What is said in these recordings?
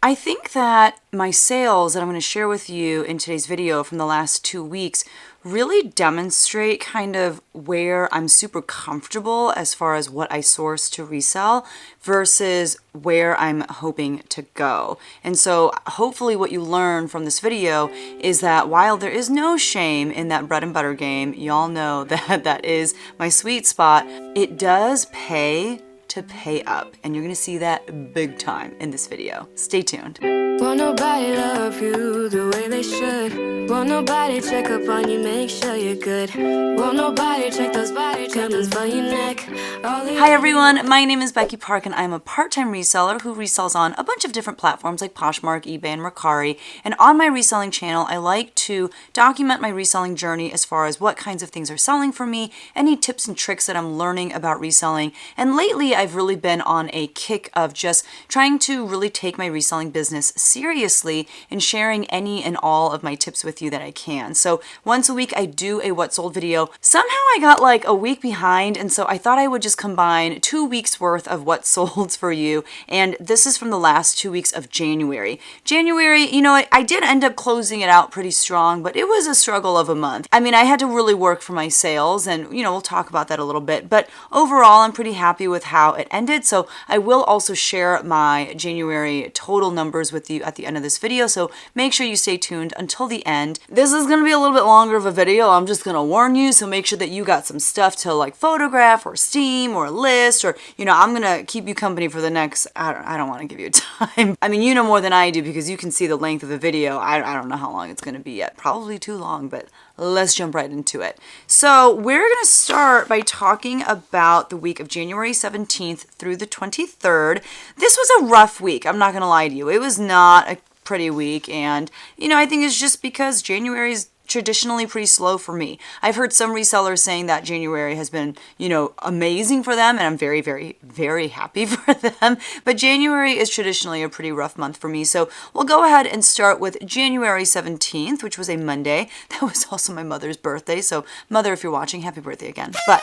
I think that my sales that I'm going to share with you in today's video from the last 2 weeks really demonstrate kind of where I'm super comfortable as far as what I source to resell versus where I'm hoping to go. And so hopefully what you learn from this video is that while there is no shame in that bread and butter game, y'all know that that is my sweet spot, it does pay to pay up, and you're gonna see that big time in this video. Stay tuned. Won't nobody love you the way they should. Won't nobody check up on you, make sure you're good. Won't nobody check those body tremors for your neck. Hi everyone, my name is Becky Park and I'm a part-time reseller who resells on a bunch of different platforms like Poshmark, eBay, and Mercari. And on my reselling channel, I like to document my reselling journey as far as what kinds of things are selling for me, any tips and tricks that I'm learning about reselling. And lately, I've really been on a kick of just trying to really take my reselling business seriously and sharing any and all of my tips with you that I can. So once a week, I do a what sold video. Somehow I got like a week behind, and so I thought I would just combine 2 weeks worth of what sold for you. And this is from the last 2 weeks of January. January, you know, I did end up closing it out pretty strong, but it was a struggle of a month. I mean, I had to really work for my sales, and you know, we'll talk about that a little bit, but overall, I'm pretty happy with how it ended. So I will also share my January total numbers with you at the end of this video, so make sure you stay tuned until the end. This is going to be a little bit longer of a video, I'm just going to warn you, so make sure that you got some stuff to like photograph or steam or list, or you know, I'm going to keep you company for the next, I don't want to give you a time. I mean, you know more than I do because you can see the length of the video. I don't know how long it's going to be yet, probably too long, but let's jump right into it. So we're going to start by talking about the week of January 17th through the 23rd. This was a rough week. I'm not going to lie to you. It was not a pretty week. And, you know, I think it's just because January's traditionally pretty slow for me. I've heard some resellers saying that January has been, you know, amazing for them, and I'm very, very, very happy for them. But January is traditionally a pretty rough month for me. So we'll go ahead and start with January 17th, which was a Monday. That was also my mother's birthday. So mother, if you're watching, happy birthday again. But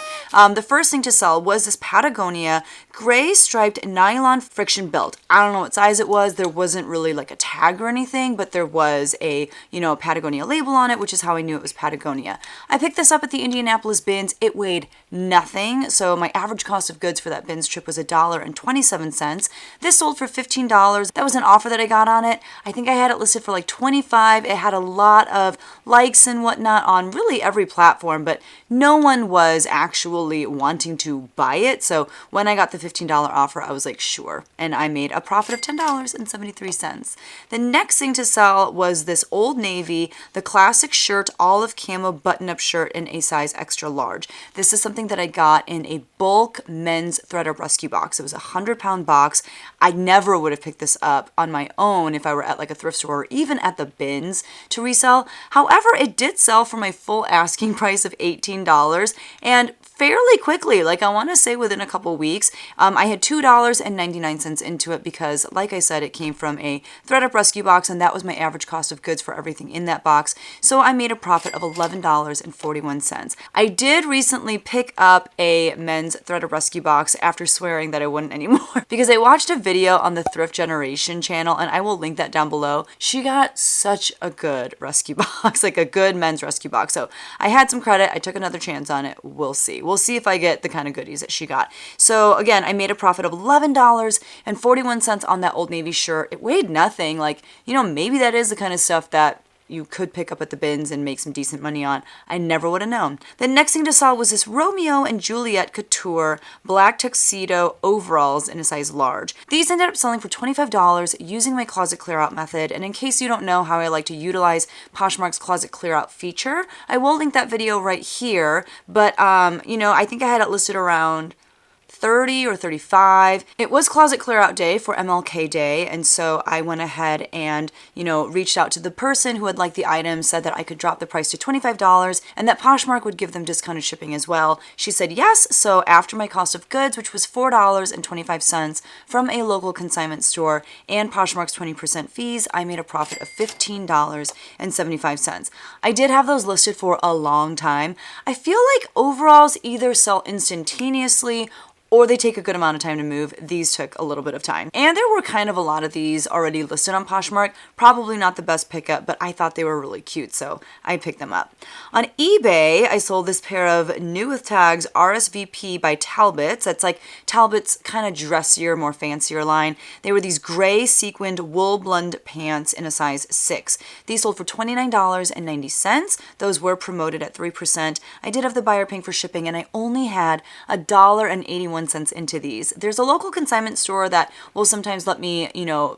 the first thing to sell was this Patagonia gray striped nylon friction belt. I don't know what size it was. There wasn't really like a tag or anything, but there was a, you know, a Patagonia label on it, which is how I knew it was Patagonia. I picked this up at the Indianapolis bins. It weighed nothing, so my average cost of goods for that bins trip was $1.27. This sold for $15. That was an offer that I got on it. I think I had it listed for like $25. It had a lot of likes and whatnot on really every platform, but no one was actually wanting to buy it. So when I got the $15 offer, I was like, sure. And I made a profit of $10.73. The next thing to sell was this Old Navy, the classic shirt, olive camo button-up shirt in a size extra large. This is something that I got in a bulk men's thread-up rescue box. It was a 100-pound box. I never would have picked this up on my own if I were at like a thrift store or even at the bins to resell. However, it did sell for my full asking price of $18 and fairly quickly, like I want to say within a couple weeks. I had $2.99 into it because, like I said, it came from a thread-up rescue box, and that was my average cost of goods for everything in that box. So I made a profit of $11.41. I did recently pick up a men's thread-up rescue box after swearing that I wouldn't anymore because I watched a video on the Thrift Generation channel, and I will link that down below. She got such a good rescue box, like a good men's rescue box. So I had some credit. I took another chance on it. We'll see. We'll see if I get the kind of goodies that she got. So again, I made a profit of $11.41 on that Old Navy shirt. It weighed nothing. Like, you know, maybe that is the kind of stuff that you could pick up at the bins and make some decent money on. I never would have known. The next thing to sell was this Romeo and Juliet Couture black tuxedo overalls in a size large. These ended up selling for $25 using my closet clear out method. And in case you don't know how I like to utilize Poshmark's closet clear out feature, I will link that video right here. But, you know, I think I had it listed around 30 or 35. It was closet clear out day for MLK Day, and so I went ahead and, you know, reached out to the person who had liked the item, said that I could drop the price to $25 and that Poshmark would give them discounted shipping as well. She said yes, so after my cost of goods, which was $4.25 from a local consignment store and Poshmark's 20% fees, I made a profit of $15.75. I did have those listed for a long time. I feel like overalls either sell instantaneously or they take a good amount of time to move. These took a little bit of time. And there were kind of a lot of these already listed on Poshmark. Probably not the best pickup, but I thought they were really cute, so I picked them up. On eBay, I sold this pair of New with Tags RSVP by Talbot's. That's like Talbot's kind of dressier, more fancier line. They were these gray sequined wool blend pants in a size 6. These sold for $29.90. Those were promoted at 3%. I did have the buyer paying for shipping, and I only had $1.81 into these. There's a local consignment store that will sometimes let me,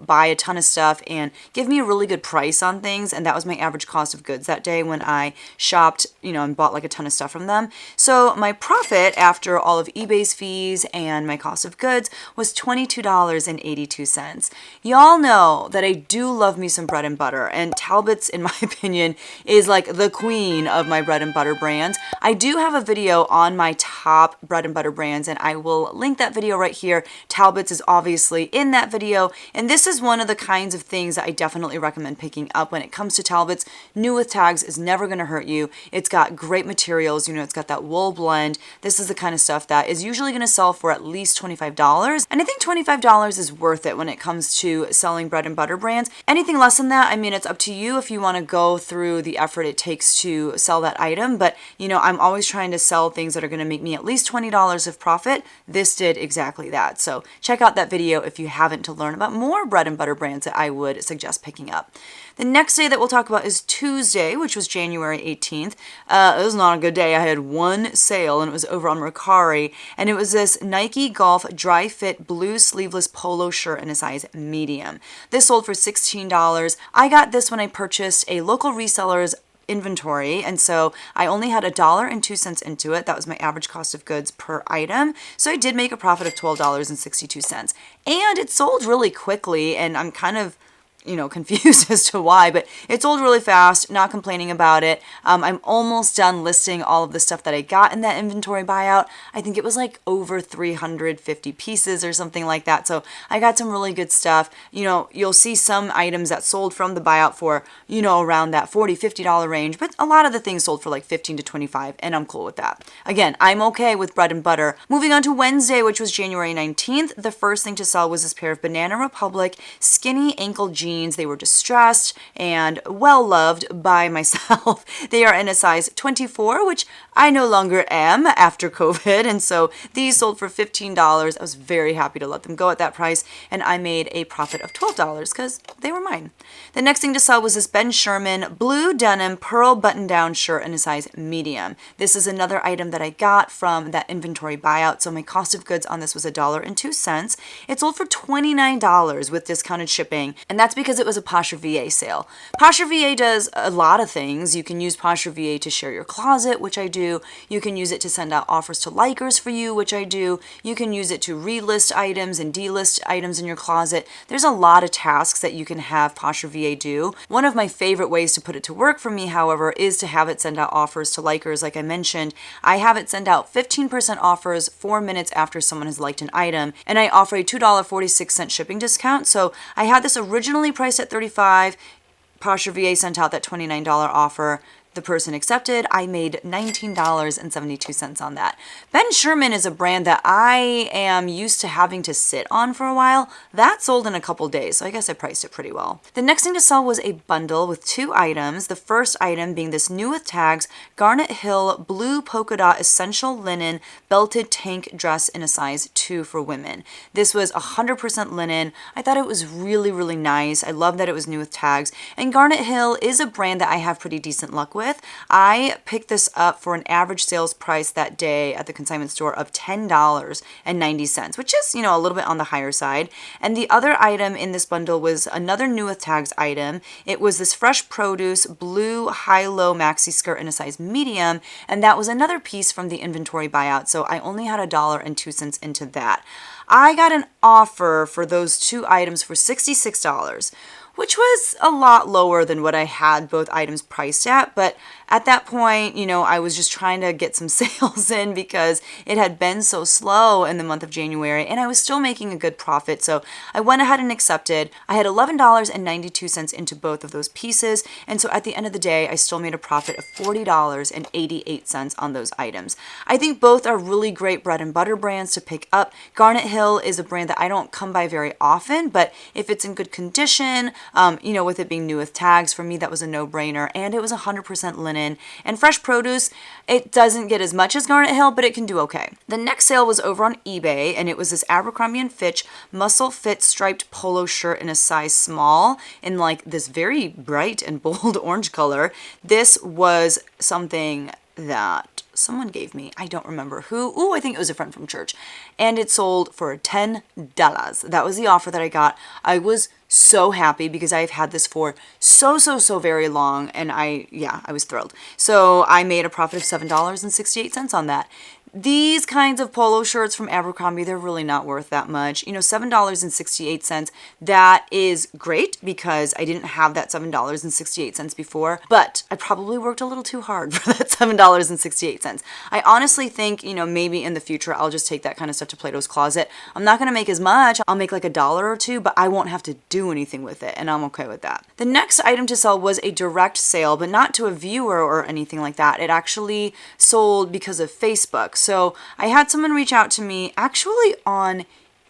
buy a ton of stuff and give me a really good price on things, and that was my average cost of goods that day when I shopped, and bought like a ton of stuff from them. So my profit after all of eBay's fees and my cost of goods was $22.82. Y'all know that I do love me some bread and butter, and Talbot's, in my opinion, is like the queen of my bread and butter brands. I do have a video on my top bread and butter brands, and I will link that video right here. Talbot's is obviously in that video, and this is one of the kinds of things that I definitely recommend picking up when it comes to Talbot's. New with Tags is never going to hurt you. It's got great materials, it's got that wool blend. This is the kind of stuff that is usually going to sell for at least $25, and I think $25 is worth it when it comes to selling bread and butter brands. Anything less than that, it's up to you if you want to go through the effort it takes to sell that item, but I'm always trying to sell things that are going to make me at least $20 of profit. This did exactly that. So check out that video if you haven't, to learn about more bread and butter brands that I would suggest picking up. The next day that we'll talk about is Tuesday, which was January 18th. It was not a good day. I had one sale, and it was over on Mercari, and it was this Nike Golf dry fit blue sleeveless polo shirt in a size medium. This sold for $16. I got this when I purchased a local reseller's inventory, and so I only had $1.02 into it. That was my average cost of goods per item, so I did make a profit of $12.62, and it sold really quickly, and I'm kind of confused as to why, but it sold really fast. Not complaining about it. I'm almost done listing all of the stuff that I got in that inventory buyout. I think it was like over 350 pieces or something like that. So I got some really good stuff. You'll see some items that sold from the buyout for, around that $40, $50 range, but a lot of the things sold for like $15 to $25, and I'm cool with that. Again, I'm okay with bread and butter. Moving on to Wednesday, which was January 19th, the first thing to sell was this pair of Banana Republic skinny ankle jeans. They were distressed and well loved by myself. They are in a size 24, which I no longer am after COVID, and so these sold for $15. I was very happy to let them go at that price, and I made a profit of $12 because they were mine. The next thing to sell was this Ben Sherman blue denim pearl button-down shirt in a size medium. This is another item that I got from that inventory buyout, so my cost of goods on this was $1.02. It sold for $29 with discounted shipping, and that's because it was a Poshmark VA sale. Poshmark VA does a lot of things. You can use Poshmark VA to share your closet, which I do. You can use it to send out offers to likers for you, which I do. You can use it to relist items and delist items in your closet. There's a lot of tasks that you can have Poshmark VA do. One of my favorite ways to put it to work for me, however, is to have it send out offers to likers. Like I mentioned, I have it send out 15% offers 4 minutes after someone has liked an item, and I offer a $2.46 shipping discount. So I had this originally priced at $35. Poshmark VA sent out that $29 offer. The person accepted. I made $19.72 on that. Ben Sherman is a brand that I am used to having to sit on for a while. That sold in a couple days, so I guess I priced it pretty well. The next thing to sell was a bundle with 2 items. The first item being this New with Tags Garnet Hill blue polka dot essential linen belted tank dress in a size 2 for women. This was 100% linen. I thought it was really, really nice. I love that it was New with Tags. And Garnet Hill is a brand that I have pretty decent luck with. I picked this up for an average sales price that day at the consignment store of $10.90, which is, a little bit on the higher side. And the other item in this bundle was another New with Tags item. It was this fresh produce blue high-low maxi skirt in a size medium, and that was another piece from the inventory buyout, so I only had $1.02 into that. I got an offer for those 2 items for $66. which was a lot lower than what I had both items priced at. But at that point, I was just trying to get some sales in because it had been so slow in the month of January and I was still making a good profit. So I went ahead and accepted. I had $11.92 into both of those pieces. And so at the end of the day, I still made a profit of $40.88 on those items. I think both are really great bread and butter brands to pick up. Garnet Hill is a brand that I don't come by very often, but if it's in good condition, with it being new with tags, for me that was a no-brainer, and it was 100% linen. And fresh produce, it doesn't get as much as Garnet Hill, but it can do okay. The next sale was over on eBay, and it was this Abercrombie & Fitch muscle fit striped polo shirt in a size small in like this very bright and bold orange color. This was something that someone gave me. I don't remember who. Ooh, I think it was a friend from church. And it sold for $10. That was the offer that I got. I was so happy because I've had this for so very long, and I was thrilled. So I made a profit of $7.68 on that. These kinds of polo shirts from Abercrombie, they're really not worth that much. $7.68, that is great because I didn't have that $7.68 before, but I probably worked a little too hard for that $7.68. I honestly think, maybe in the future, I'll just take that kind of stuff to Plato's Closet. I'm not going to make as much. I'll make like $1 or $2, but I won't have to do anything with it, and I'm okay with that. The next item to sell was a direct sale, but not to a viewer or anything like that. It actually sold because of Facebook. So I had someone reach out to me actually on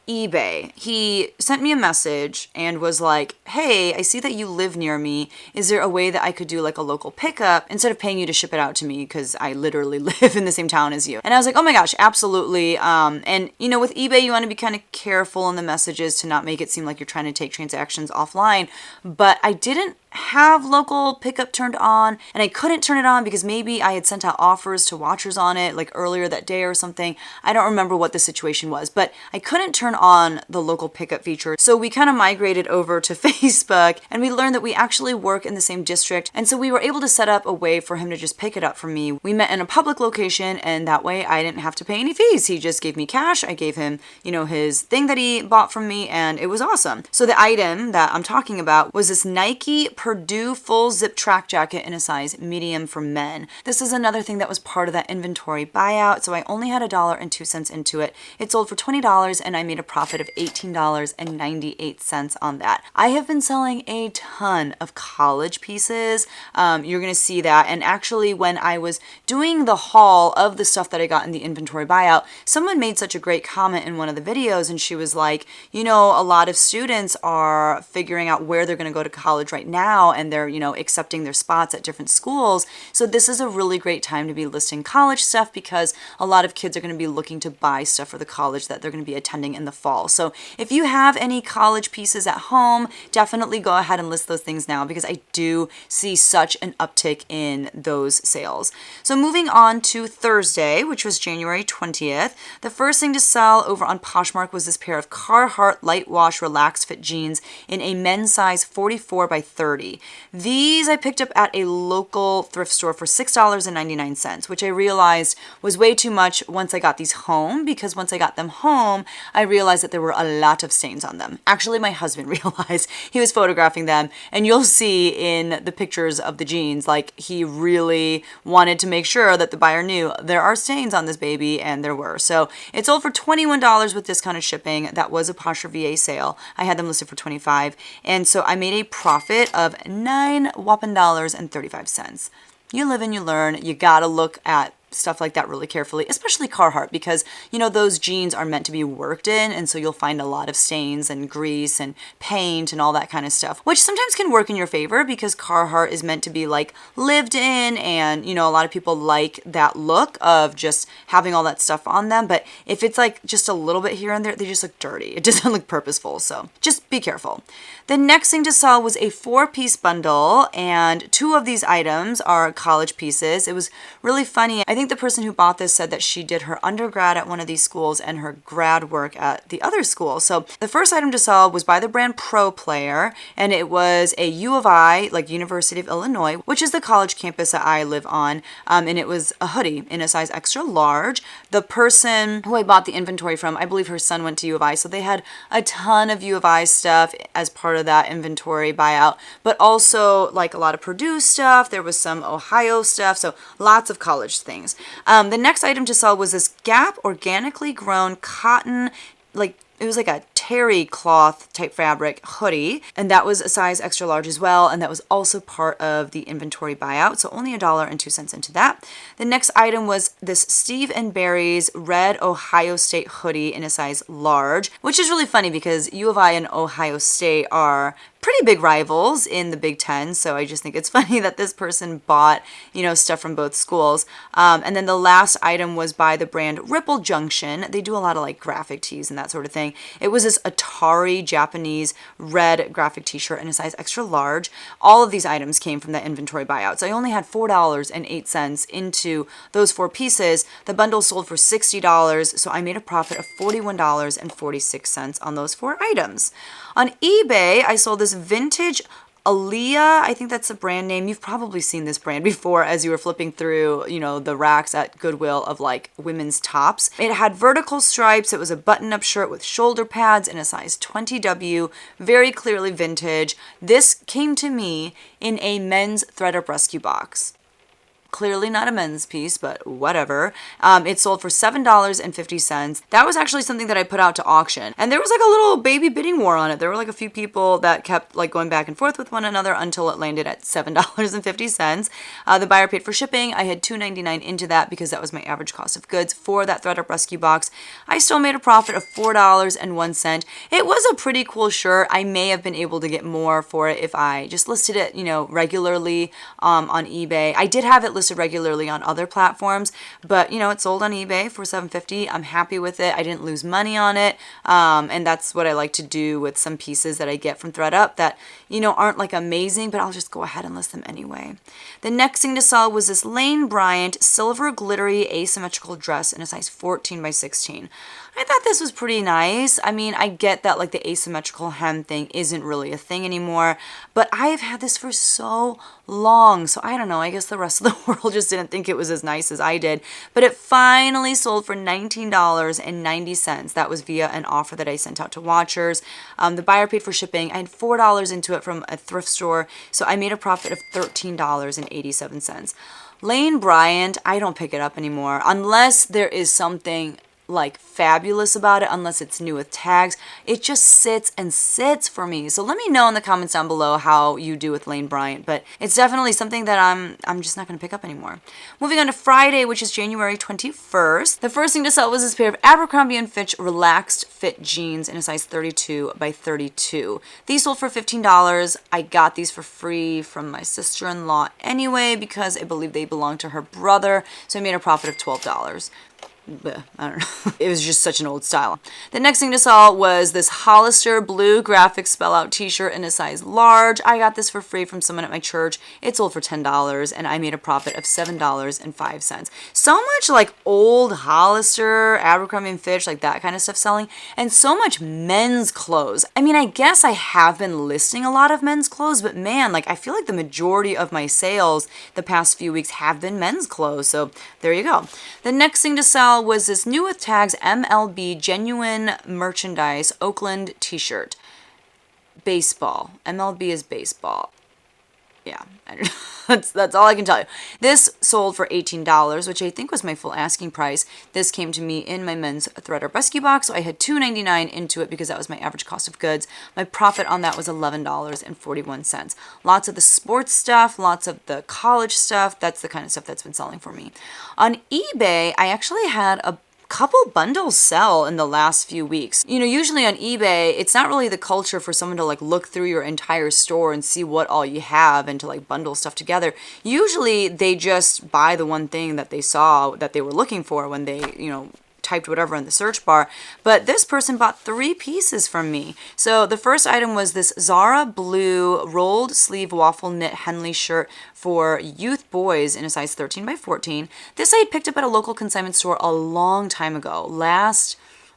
eBay. He sent me a message and was like, hey, I see that you live near me. Is there a way that I could do like a local pickup instead of paying you to ship it out to me? Because I literally live in the same town as you. And I was like, oh my gosh, absolutely. And with eBay, you want to be kind of careful in the messages to not make it seem like you're trying to take transactions offline. But I didn't have local pickup turned on, and I couldn't turn it on because maybe I had sent out offers to watchers on it like earlier that day or something. I don't remember what the situation was, but I couldn't turn on the local pickup feature. So we kind of migrated over to Facebook, and we learned that we actually work in the same district, and so we were able to set up a way for him to just pick it up from me. We met in a public location, and that way I didn't have to pay any fees. He just gave me cash. I gave him, his thing that he bought from me, and it was awesome. So the item that I'm talking about was this Nike Purdue full zip track jacket in a size medium for men. This is another thing that was part of that inventory buyout, so I only had $1.02 into it. It sold for $20, and I made a profit of $18.98 on that. I have been selling a ton of college pieces. You're going to see that. And actually, when I was doing the haul of the stuff that I got in the inventory buyout, someone made such a great comment in one of the videos, and she was like, a lot of students are figuring out where they're going to go to college right now, and they're, accepting their spots at different schools. So this is a really great time to be listing college stuff because a lot of kids are going to be looking to buy stuff for the college that they're going to be attending in the fall. So if you have any college pieces at home, definitely go ahead and list those things now because I do see such an uptick in those sales. So moving on to Thursday, which was January 20th, the first thing to sell over on Poshmark was this pair of Carhartt light wash relaxed fit jeans in a men's size 44 by 30. These I picked up at a local thrift store for $6.99, which I realized was way too much once I got these home, because once I got them home, I realized that there were a lot of stains on them. Actually, my husband realized. He was photographing them, and you'll see in the pictures of the jeans, like he really wanted to make sure that the buyer knew there are stains on this baby, and there were. So it sold for $21 with discounted shipping. That was a Posher VA sale. I had them listed for $25, and so I made a profit of $9.35. You live and you learn. You gotta look at stuff like that really carefully, especially Carhartt, because those jeans are meant to be worked in, and so you'll find a lot of stains and grease and paint and all that kind of stuff, which sometimes can work in your favor because Carhartt is meant to be like lived in, and a lot of people like that look of just having all that stuff on them. But if it's like just a little bit here and there, they just look dirty. It doesn't look purposeful, so just be careful. The next thing to sell was a 4-piece bundle, and 2 of these items are college pieces. It was really funny. I think think the person who bought this said that she did her undergrad at one of these schools and her grad work at the other school. So the first item to sell was by the brand Pro Player, and it was a U of I, like University of Illinois, which is the college campus that I live on, and it was a hoodie in a size extra large. The person who I bought the inventory from, I believe her son went to U of I, so they had a ton of U of I stuff as part of that inventory buyout, but also like a lot of Purdue stuff. There was some Ohio stuff, so lots of college things. The next item to sell was this Gap organically grown cotton, like it was like a terry cloth type fabric hoodie, and that was a size extra large as well, and that was also part of the inventory buyout, so only $1.02 into that. The next item was this Steve & Barry's red Ohio State hoodie in a size large, which is really funny because U of I and Ohio State are pretty big rivals in the Big Ten, so I just think it's funny that this person bought, stuff from both schools. And then the last item was by the brand Ripple Junction. They do a lot of like graphic tees and that sort of thing. It was this Atari Japanese red graphic t-shirt in a size extra large. All of these items came from that inventory buyout, so I only had $4.08 into those 4 pieces. The bundle sold for $60, so I made a profit of $41.46 on those 4 items. On eBay, I sold this vintage Aaliyah, I think that's the brand name. You've probably seen this brand before as you were flipping through, the racks at Goodwill of like women's tops. It had vertical stripes. It was a button-up shirt with shoulder pads in a size 20W, very clearly vintage. This came to me in a men's thread-up rescue box. Clearly not a men's piece, but whatever. It sold for $7.50. That was actually something that I put out to auction. And there was like a little baby bidding war on it. There were like a few people that kept like going back and forth with one another until it landed at $7.50. The buyer paid for shipping. I had $2.99 into that because that was my average cost of goods for that thread-up rescue box. I still made a profit of $4.01. It was a pretty cool shirt. I may have been able to get more for it if I just listed it, regularly on eBay. I did have it listed regularly on other platforms, but it sold on eBay for $7.50. I'm happy with it. I didn't lose money on it, and that's what I like to do with some pieces that I get from thredUP that aren't like amazing, but I'll just go ahead and list them anyway. The next thing to sell was this Lane Bryant silver glittery asymmetrical dress in a size 14 by 16. I thought this was pretty nice. I mean, I get that like the asymmetrical hem thing isn't really a thing anymore, but I've had this for so long, so I don't know, I guess the rest of the world just didn't think it was as nice as I did, but it finally sold for $19.90. That was via an offer that I sent out to watchers. The buyer paid for shipping. I had $4 into it from a thrift store, so I made a profit of $13.87. Lane Bryant, I don't pick it up anymore unless there is something like fabulous about it, unless it's new with tags. It just sits and sits for me. So let me know in the comments down below how you do with Lane Bryant, but it's definitely something that I'm just not going to pick up anymore. Moving on to Friday, which is January 21st. The first thing to sell was this pair of Abercrombie & Fitch relaxed fit jeans in a size 32 by 32. These sold for $15. I got these for free from my sister-in-law anyway because I believe they belong to her brother, so I made a profit of $12. I don't know. It was just such an old style. The next thing to sell was this Hollister blue graphic spell out t-shirt in a size large. I got this for free from someone at my church. It sold for $10 and I made a profit of $7.05. So much like old Hollister, Abercrombie & Fitch, like that kind of stuff selling, and so much men's clothes. I mean, I guess I have been listing a lot of men's clothes, but man, like I feel like the majority of my sales the past few weeks have been men's clothes. So there you go. The next thing to sell was this new with tags MLB genuine merchandise Oakland t-shirt. Baseball. MLB is baseball. Yeah, I don't know. That's all I can tell you. This sold for $18, which I think was my full asking price. This came to me in my men's thread-up rescue box, so I had $2.99 into it because that was my average cost of goods. My profit on that was $11.41. Lots of the sports stuff, lots of the college stuff. That's the kind of stuff that's been selling for me. On eBay, I actually had a couple bundles sell in the last few weeks. Usually on eBay, it's not really the culture for someone to like look through your entire store and see what all you have and to like bundle stuff together. Usually they just buy the one thing that they saw that they were looking for when they, typed whatever in the search bar. But this person bought 3 pieces from me. So the first item was this Zara blue rolled sleeve waffle knit Henley shirt for youth boys in a size 13 by 14. This I had picked up at a local consignment store a long time ago,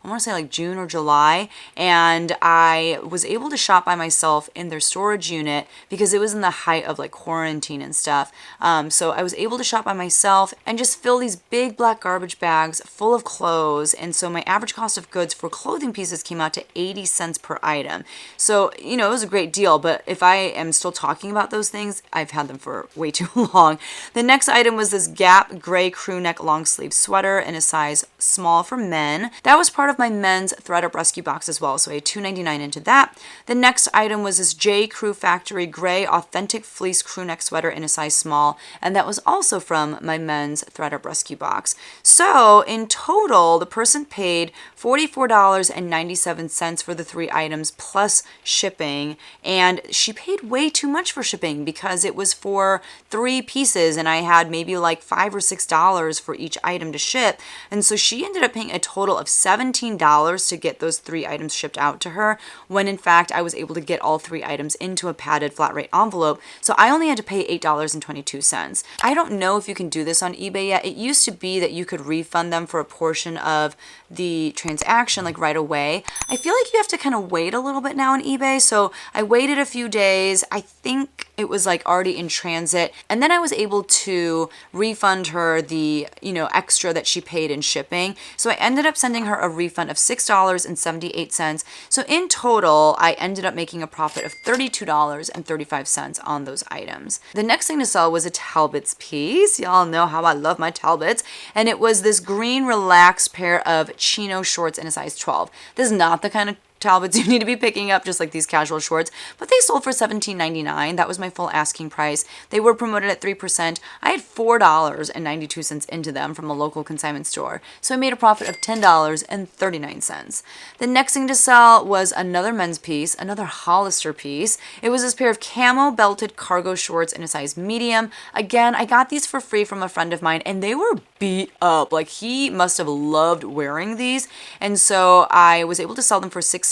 I want to say like June or July, and I was able to shop by myself in their storage unit because it was in the height of like quarantine and stuff. So I was able to shop by myself and just fill these big black garbage bags full of clothes. And so my average cost of goods for clothing pieces came out to 80 cents per item. So, you know, it was a great deal, but if I am still talking about those things, I've had them for way too long. The next item was this Gap gray crew neck long sleeve sweater in a size small for men. That was part of my men's ThredUp rescue box as well, so I had $2.99 into that. The next item was this J. Crew Factory gray authentic fleece crew neck sweater in a size small, and that was also from my men's ThredUp rescue box. So in total, the person paid $44.97 for the 3 items plus shipping, and she paid way too much for shipping because it was for 3 pieces and I had maybe like $5 or $6 for each item to ship, and so she ended up paying a total of $17 to get those 3 items shipped out to her, when in fact I was able to get all 3 items into a padded flat rate envelope, so I only had to pay $8.22. I don't know if you can do this on eBay yet. It used to be that you could refund them for a portion of the transaction like right away. I feel like you have to kind of wait a little bit now on eBay, so I waited a few days. I think it was like already in transit, and then I was able to refund her the, you know, extra that she paid in shipping. So I ended up sending her a refund of $6.78. So in total, I ended up making a profit of $32.35 on those items. The next thing to sell was a Talbots piece. Y'all know how I love my Talbots, and it was this green relaxed pair of chino shorts in a size 12. This is not the kind of Talbots you need to be picking up, just like these casual shorts, but they sold for $17.99. That was my full asking price. They were promoted at 3%. I had $4.92 into them from a local consignment store, so I made a profit of $10.39. The next thing to sell was another men's piece, another Hollister piece. It was this pair of camo belted cargo shorts in a size medium. Again, I got these for free from a friend of mine, and they were beat up. Like, he must have loved wearing these, and so I was able to sell them for $16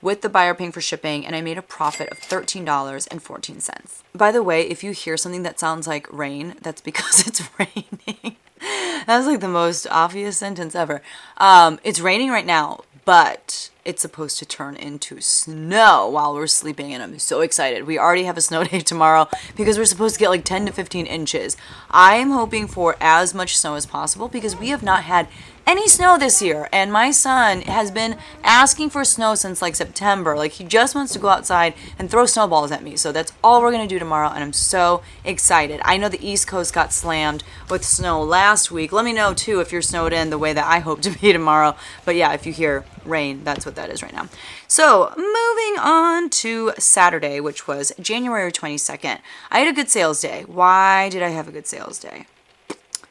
with the buyer paying for shipping, and I made a profit of $13.14. By the way, if you hear something that sounds like rain, that's because it's raining. That was like the most obvious sentence ever. It's raining right now, but it's supposed to turn into snow while we're sleeping, and I'm so excited. We already have a snow day tomorrow because we're supposed to get like 10 to 15 inches. I am hoping for as much snow as possible because we have not had any snow this year, and my son has been asking for snow since like September. Like, he just wants to go outside and throw snowballs at me, so that's all we're gonna do tomorrow, and I'm so excited. I know the East Coast got slammed with snow last week. Let me know too if you're snowed in the way that I hope to be tomorrow, but yeah, if you hear rain, that's what that is right now. So moving on to Saturday, which was January 22nd. I had a good sales day. Why did I have a good sales day?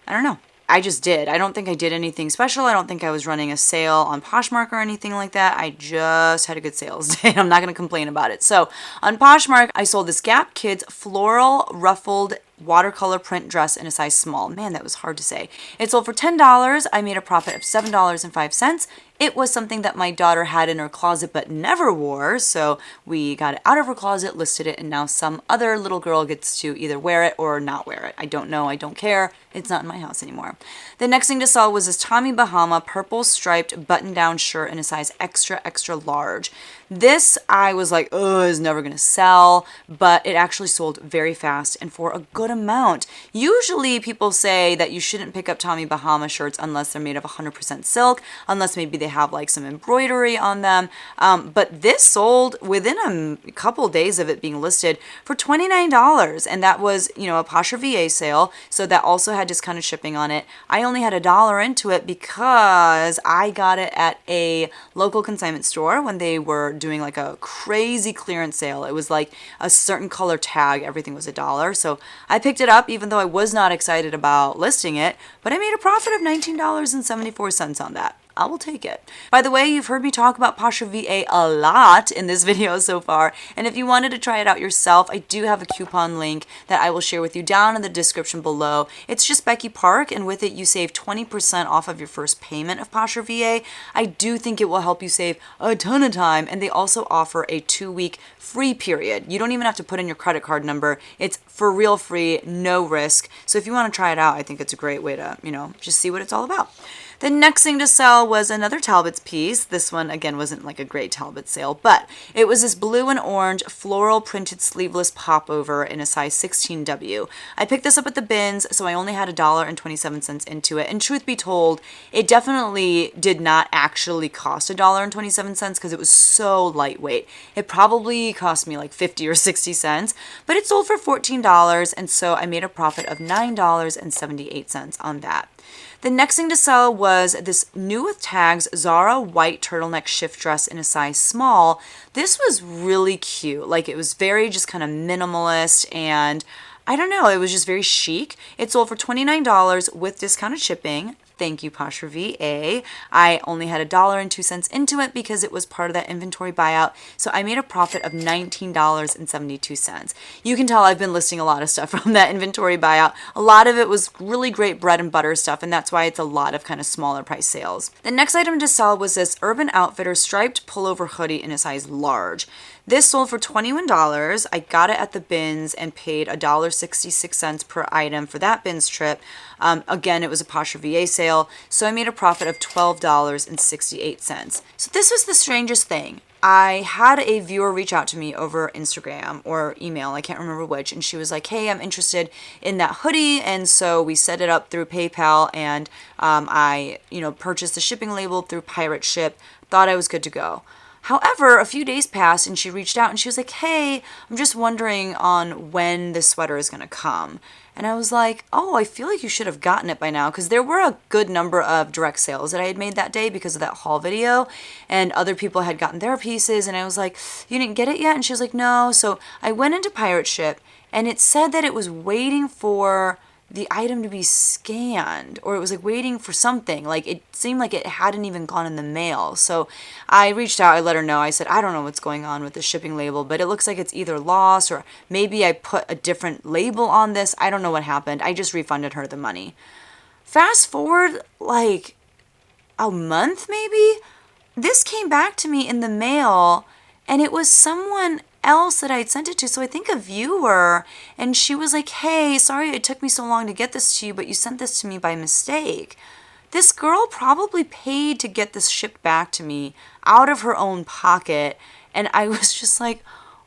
I don't know. I just did. I don't think I did anything special. I don't think I was running a sale on Poshmark or anything like that. I just had a good sales day. I'm not going to complain about it. So on Poshmark, I sold this Gap Kids floral ruffled watercolor print dress in a size small. Man, that was hard to say. It sold for $10. I made a profit of $7.05. It was something that my daughter had in her closet but never wore, so we got it out of her closet, listed it, and now some other little girl gets to either wear it or not wear it. I don't know. I don't care. It's not in my house anymore. The next thing to sell was this Tommy Bahama purple striped button-down shirt in a size extra, extra large. This, I was like, ugh, is never going to sell, but it actually sold very fast and for a good amount. Usually people say that you shouldn't pick up Tommy Bahama shirts unless they're made of 100% silk, unless maybe they have like some embroidery on them, but this sold within a couple days of it being listed for $29, and that was, you know, a Posher VA sale, so that also had discounted shipping on it. I only had $1 into it because I got it at a local consignment store when they were doing like a crazy clearance sale. It was like a certain color tag, everything was $1, so I picked it up even though I was not excited about listing it, but I made a profit of $19.74 on that. I will take it. By the way, you've heard me talk about Poshmark VA a lot in this video so far, and if you wanted to try it out yourself, I do have a coupon link that I will share with you down in the description below. It's just Becky Park, and with it you save 20% off of your first payment of Poshmark VA. I do think it will help you save a ton of time, and they also offer a 2-week free period. You don't even have to put in your credit card number. It's for real free, no risk. So if you want to try it out, I think it's a great way to, just see what it's all about. The next thing to sell was another Talbot's piece. This one, again, wasn't like a great Talbot sale, but it was this blue and orange floral printed sleeveless popover in a size 16W. I picked this up at the bins, so I only had $1.27 into it. And truth be told, it definitely did not actually cost $1.27 because it was so lightweight. It probably cost me like 50 or 60 cents, but it sold for $14, and so I made a profit of $9.78 on that. The next thing to sell was this new with tags Zara white turtleneck shift dress in a size small. This was really cute. Like, it was very just kind of minimalist, and I don't know, it was just very chic. It sold for $29 with discounted shipping. Thank you, Poshmark VA. I only had $1.02 into it because it was part of that inventory buyout, so I made a profit of $19.72. You can tell I've been listing a lot of stuff from that inventory buyout. A lot of it was really great bread and butter stuff, and that's why it's a lot of kind of smaller price sales. The next item to sell was this Urban Outfitters striped pullover hoodie in a size large. This sold for $21. I got it at the bins and paid $1.66 per item for that bins trip. Again, it was a Poshmark VA sale, so I made a profit of $12.68. So this was the strangest thing. I had a viewer reach out to me over Instagram or email, I can't remember which, and she was like, hey, I'm interested in that hoodie, and so we set it up through PayPal, and I purchased the shipping label through Pirate Ship, thought I was good to go. However, a few days passed and she reached out and she was like, hey, I'm just wondering on when this sweater is going to come. And I was like, oh, I feel like you should have gotten it by now, because there were a good number of direct sales that I had made that day because of that haul video, and other people had gotten their pieces, and I was like, you didn't get it yet? And she was like, no. So I went into Pirate Ship and it said that it was waiting for the item to be scanned, or it was like waiting for something. Like, it seemed like it hadn't even gone in the mail. So I reached out, I let her know. I said, I don't know what's going on with the shipping label, but it looks like it's either lost or maybe I put a different label on this. I don't know what happened. I just refunded her the money. Fast forward like a month maybe, this came back to me in the mail, and it was someone else that I had sent it to. So I think a viewer, and she was like, hey, sorry it took me so long to get this to you, but you sent this to me by mistake. This girl probably paid to get this shipped back to me out of her own pocket, and I was just like,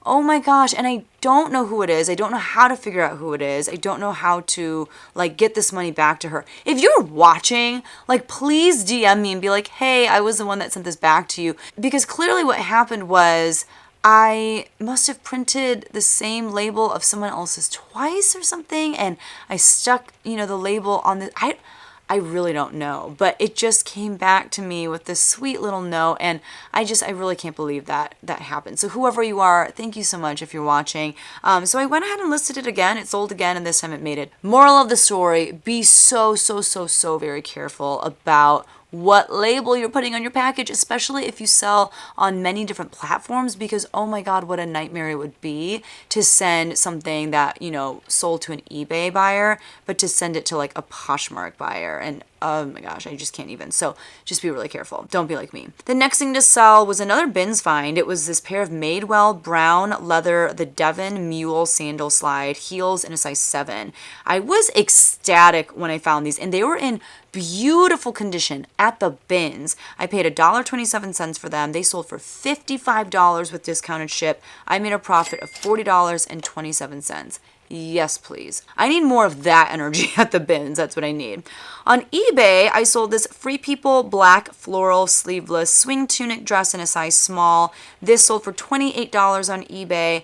oh my gosh. And I don't know who it is. I don't know how to figure out who it is. I don't know how to get this money back to her. If you're watching, please DM me and be like, hey, I was the one that sent this back to you, because clearly what happened was I must have printed the same label of someone else's twice or something, and I stuck, the label on the, I really don't know, but it just came back to me with this sweet little note, and I really can't believe that happened. So whoever you are, thank you so much if you're watching. So I went ahead and listed it again. It sold again, and this time it made it. Moral of the story, be so very careful about what label you're putting on your package, especially if you sell on many different platforms, because oh my god, what a nightmare it would be to send something that sold to an eBay buyer, but to send it to a Poshmark buyer, and oh my gosh, I just can't even. So just be really careful. Don't be like me. The next thing to sell was another bins find. It was this pair of Madewell brown leather, the Devon Mule sandal slide heels in a size 7. I was ecstatic when I found these, and they were in beautiful condition at the bins. I paid $1.27 for them. They sold for $55 with discounted ship. I made a profit of $40.27. Yes, please. I need more of that energy at the bins. That's what I need. On eBay, I sold this Free People black floral sleeveless swing tunic dress in a size small. This sold for $28 on eBay.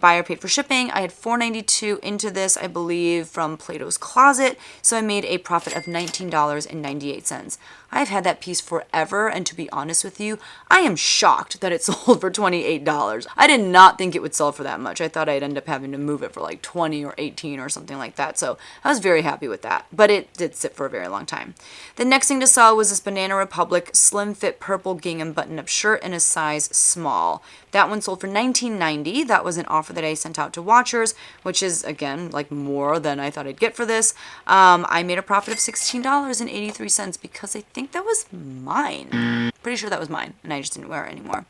Buyer paid for shipping. I had $4.92 into this, I believe, from Plato's Closet. So I made a profit of $19.98. I've had that piece forever, and to be honest with you, I am shocked that it sold for $28. I did not think it would sell for that much. I thought I'd end up having to move it for like 20 or 18 or something like that. So I was very happy with that, but it did sit for a very long time. The next thing to sell was this Banana Republic slim fit purple gingham button-up shirt in a size small. That one sold for $19.90. That was an offer that I sent out to watchers, which is, again, like more than I thought I'd get for this. I made a profit of $16.83 because I think that was mine. Pretty sure that was mine, and I just didn't wear it anymore.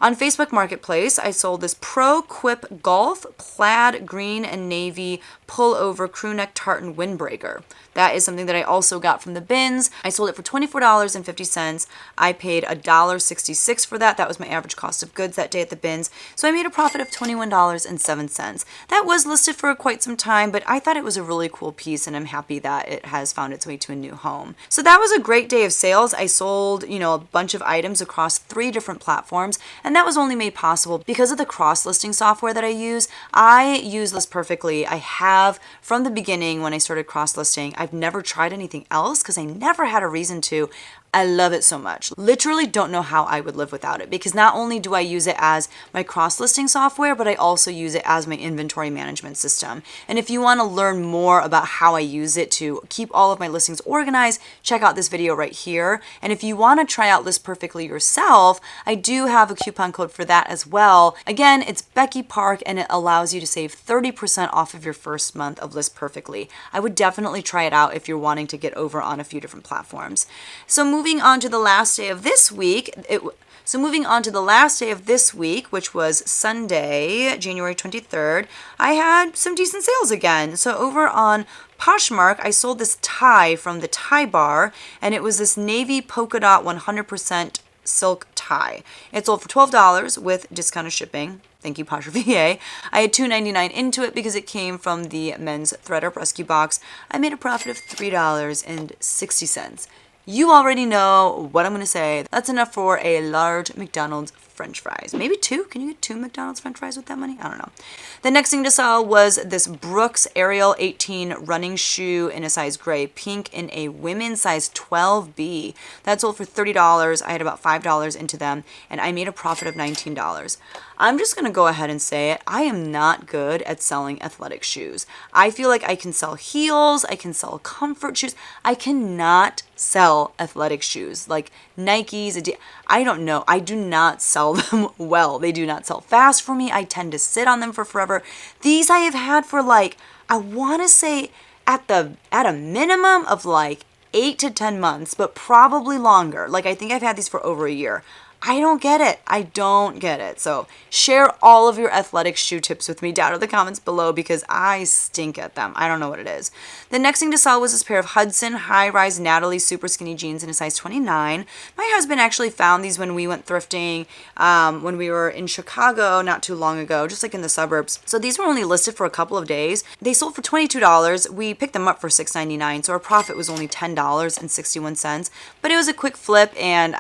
On Facebook Marketplace, I sold this Pro Quip Golf plaid green and navy pullover crewneck tartan windbreaker. That is something that I also got from the bins. I sold it for $24.50. I paid $1.66 for that. That was my average cost of goods that day at the bins. So I made a profit of $21.07. That was listed for quite some time, but I thought it was a really cool piece, and I'm happy that it has found its way to a new home. So that was a great day of sales. I sold, a bunch of items across 3 different platforms, and that was only made possible because of the cross-listing software that I use. I use List Perfectly. I have from the beginning when I started cross-listing. I've never tried anything else because I never had a reason to. I love it so much. Literally don't know how I would live without it, because not only do I use it as my cross-listing software, but I also use it as my inventory management system. And if you want to learn more about how I use it to keep all of my listings organized, check out this video right here. And if you want to try out List Perfectly yourself, I do have a coupon code for that as well. Again, it's Becky Park, and it allows you to save 30% off of your first month of List Perfectly. I would definitely try it out if you're wanting to get over on a few different platforms. So moving on to the last day of this week, which was Sunday, January 23rd, I had some decent sales again. So over on Poshmark, I sold this tie from the Tie Bar, and it was this navy polka dot 100% silk tie. It sold for $12 with discounted shipping. Thank you, Posh VA. I had $2.99 into it because it came from the men's thread-up rescue box. I made a profit of $3.60. You already know what I'm going to say. That's enough for a large McDonald's French fries. Maybe 2? Can you get 2 McDonald's French fries with that money? I don't know. The next thing to sell was this Brooks Ariel 18 running shoe in a size gray, pink in a women's size 12B. That sold for $30. I had about $5 into them, and I made a profit of $19. I'm just going to go ahead and say it. I am not good at selling athletic shoes. I feel like I can sell heels. I can sell comfort shoes. I cannot sell athletic shoes like Nikes. I don't know. I do not sell them well. They do not sell fast for me. I tend to sit on them for forever. These I have had for I want to say at a minimum of 8 to 10 months, but probably longer. I think I've had these for over a year. I don't get it. I don't get it. So share all of your athletic shoe tips with me down in the comments below, because I stink at them. I don't know what it is. The next thing to sell was this pair of Hudson high-rise Natalie super skinny jeans in a size 29. My husband actually found these when we went thrifting when we were in Chicago not too long ago, just in the suburbs. So these were only listed for a couple of days. They sold for $22. We picked them up for $6.99, so our profit was only $10.61. But it was a quick flip, and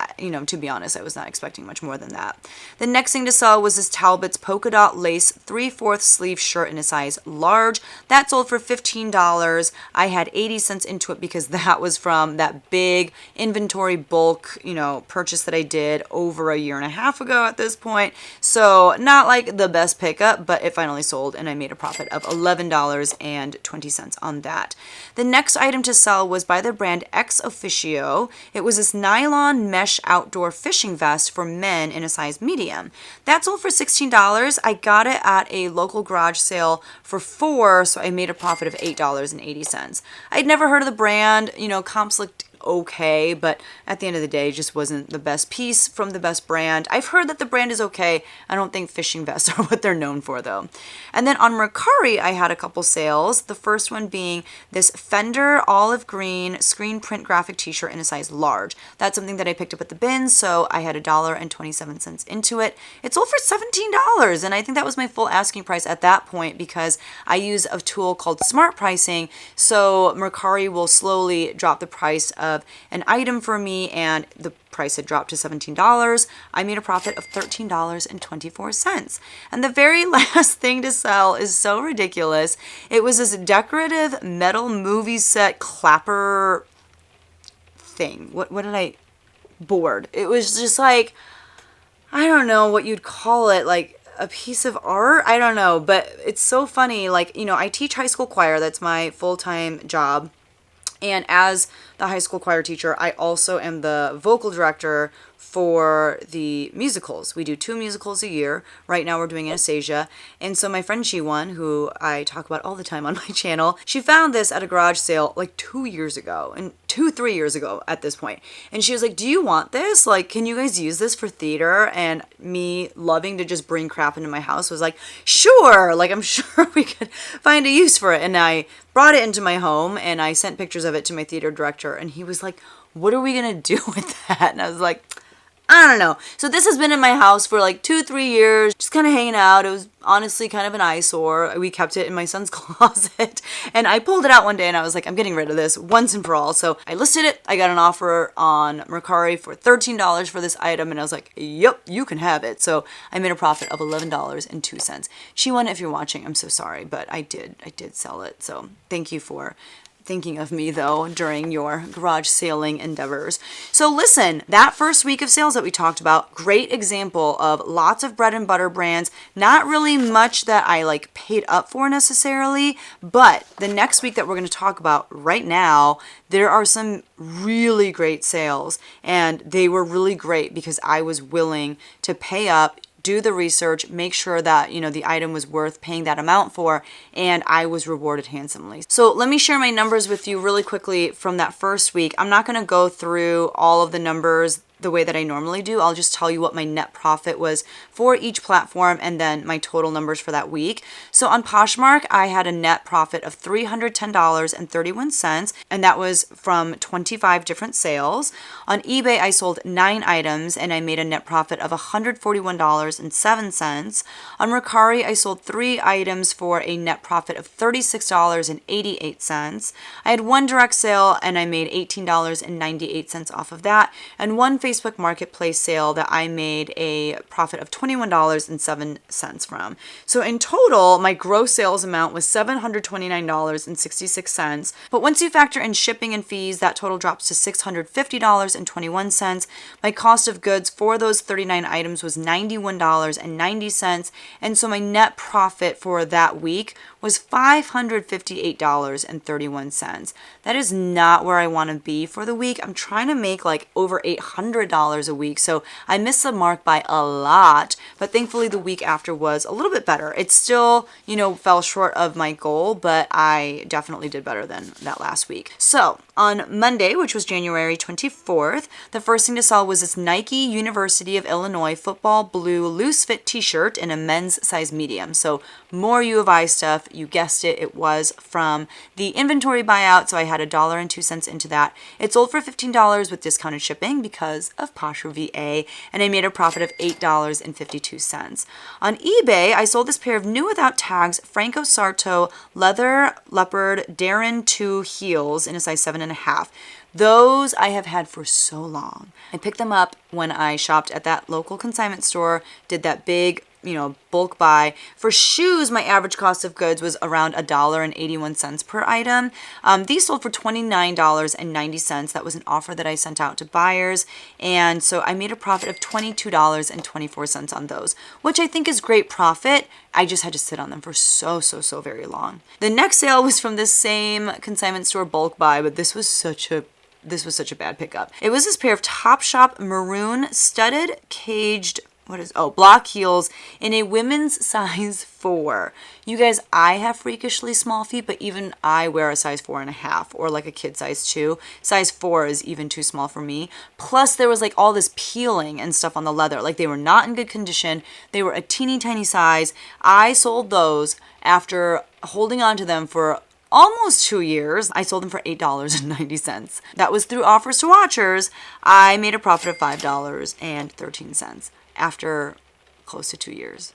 to be honest, I was not expecting much more than that. The next thing to sell was this Talbot's polka dot lace 3/4 sleeve shirt in a size large. That sold for $15. I had 80 cents into it because that was from that big inventory bulk, purchase that I did over a year and a half ago at this point. So not the best pickup, but it finally sold, and I made a profit of $11.20 on that. The next item to sell was by the brand Ex Officio. It was this nylon mesh outdoor fishing vest for men in a size medium. That sold for $16. I got it at a local garage sale for $4, so I made a profit of $8.80. I'd never heard of the brand. Comps looked okay, but at the end of the day, it just wasn't the best piece from the best brand. I've heard that the brand is okay. I don't think fishing vests are what they're known for, though. And then on Mercari, I had a couple sales. The first one being this Fender olive green screen print graphic t-shirt in a size large. That's something that I picked up at the bins, so I had $1.27 into it. It sold for $17, and I think that was my full asking price at that point because I use a tool called Smart Pricing, so Mercari will slowly drop the price of an item for me, and the price had dropped to $17. I made a profit of $13.24. And the very last thing to sell is so ridiculous. It was this decorative metal movie set clapper thing. What did board? It was just I don't know what you'd call it, a piece of art. I don't know, but it's so funny. Like, I teach high school choir. That's my full-time job. And as the high school choir teacher, I also am the vocal director for the musicals. We do 2 musicals a year. Right now we're doing Anastasia. And so my friend Chi-Won, who I talk about all the time on my channel, she found this at a garage sale like 2 years ago, and 3 years ago at this point. And she was like, do you want this? Like, can you guys use this for theater? And me loving to just bring crap into my house was like, sure, like I'm sure we could find a use for it. And I brought it into my home and I sent pictures of it to my theater director, and he was like, what are we gonna do with that? And I was like, I don't know. So this has been in my house for like 2-3 years, just kind of hanging out. It was honestly kind of an eyesore. We kept it in my son's closet, and I pulled it out one day and I was like, I'm getting rid of this once and for all. So I listed it. I got an offer on Mercari for $13 for this item, and I was like, yep, you can have it. So I made a profit of $11.02. Chi-Won, if you're watching, I'm so sorry, but I did sell it. So thank you for thinking of me though during your garage sailing endeavors. So listen, that first week of sales that we talked about, great example of lots of bread and butter brands, not really much that I like paid up for necessarily, but the next week that we're going to talk about right now, there are some really great sales, and they were really great because I was willing to pay up, do the research, make sure that, the item was worth paying that amount for, and I was rewarded handsomely. So let me share my numbers with you really quickly from that first week. I'm not going to go through all of the numbers the way that I normally do. I'll just tell you what my net profit was for each platform and then my total numbers for that week. So on Poshmark, I had a net profit of $310.31, and that was from 25 different sales. On eBay, I sold 9 items and I made a net profit of $141.07. On Mercari, I sold 3 items for a net profit of $36.88. I had 1 direct sale and I made $18.98 off of that, and 1 Facebook Marketplace sale that I made a profit of $21.07 from. So in total, my gross sales amount was $729.66. But once you factor in shipping and fees, that total drops to $650.21. My cost of goods for those 39 items was $91.90. And so my net profit for that week was $558.31. That is not where I want to be for the week. I'm trying to make like over $800 a week. So I missed the mark by a lot, but thankfully the week after was a little bit better. It still, fell short of my goal, but I definitely did better than that last week. So on Monday, which was January 24th, the first thing to sell was this Nike University of Illinois football blue loose fit t-shirt in a men's size medium. So more U of I stuff. You guessed it, it was from the inventory buyout, so I had $1.02 into that. It sold for $15 with discounted shipping because of Poshmark VA, and I made a profit of $8.52. On eBay, I sold this pair of new without tags Franco Sarto leather leopard Darren 2 heels in a size 7.5. Those I have had for so long. I picked them up when I shopped at that local consignment store, did that big bulk buy. For shoes, my average cost of goods was around $1.81 per item. These sold for $29.90. That was an offer that I sent out to buyers. And so I made a profit of $22.24 on those, which I think is great profit. I just had to sit on them for so very long. The next sale was from this same consignment store bulk buy, but this was such a bad pickup. It was this pair of Topshop maroon studded caged block heels in a women's size 4. You guys, I have freakishly small feet, but even I wear a size 4.5 or like a kid size 2. Size 4 is even too small for me. Plus there was like all this peeling and stuff on the leather. Like they were not in good condition. They were a teeny tiny size. I sold those after holding on to them for almost 2 years. I sold them for $8.90. That was through offers to watchers. I made a profit of $5.13 after close to 2 years.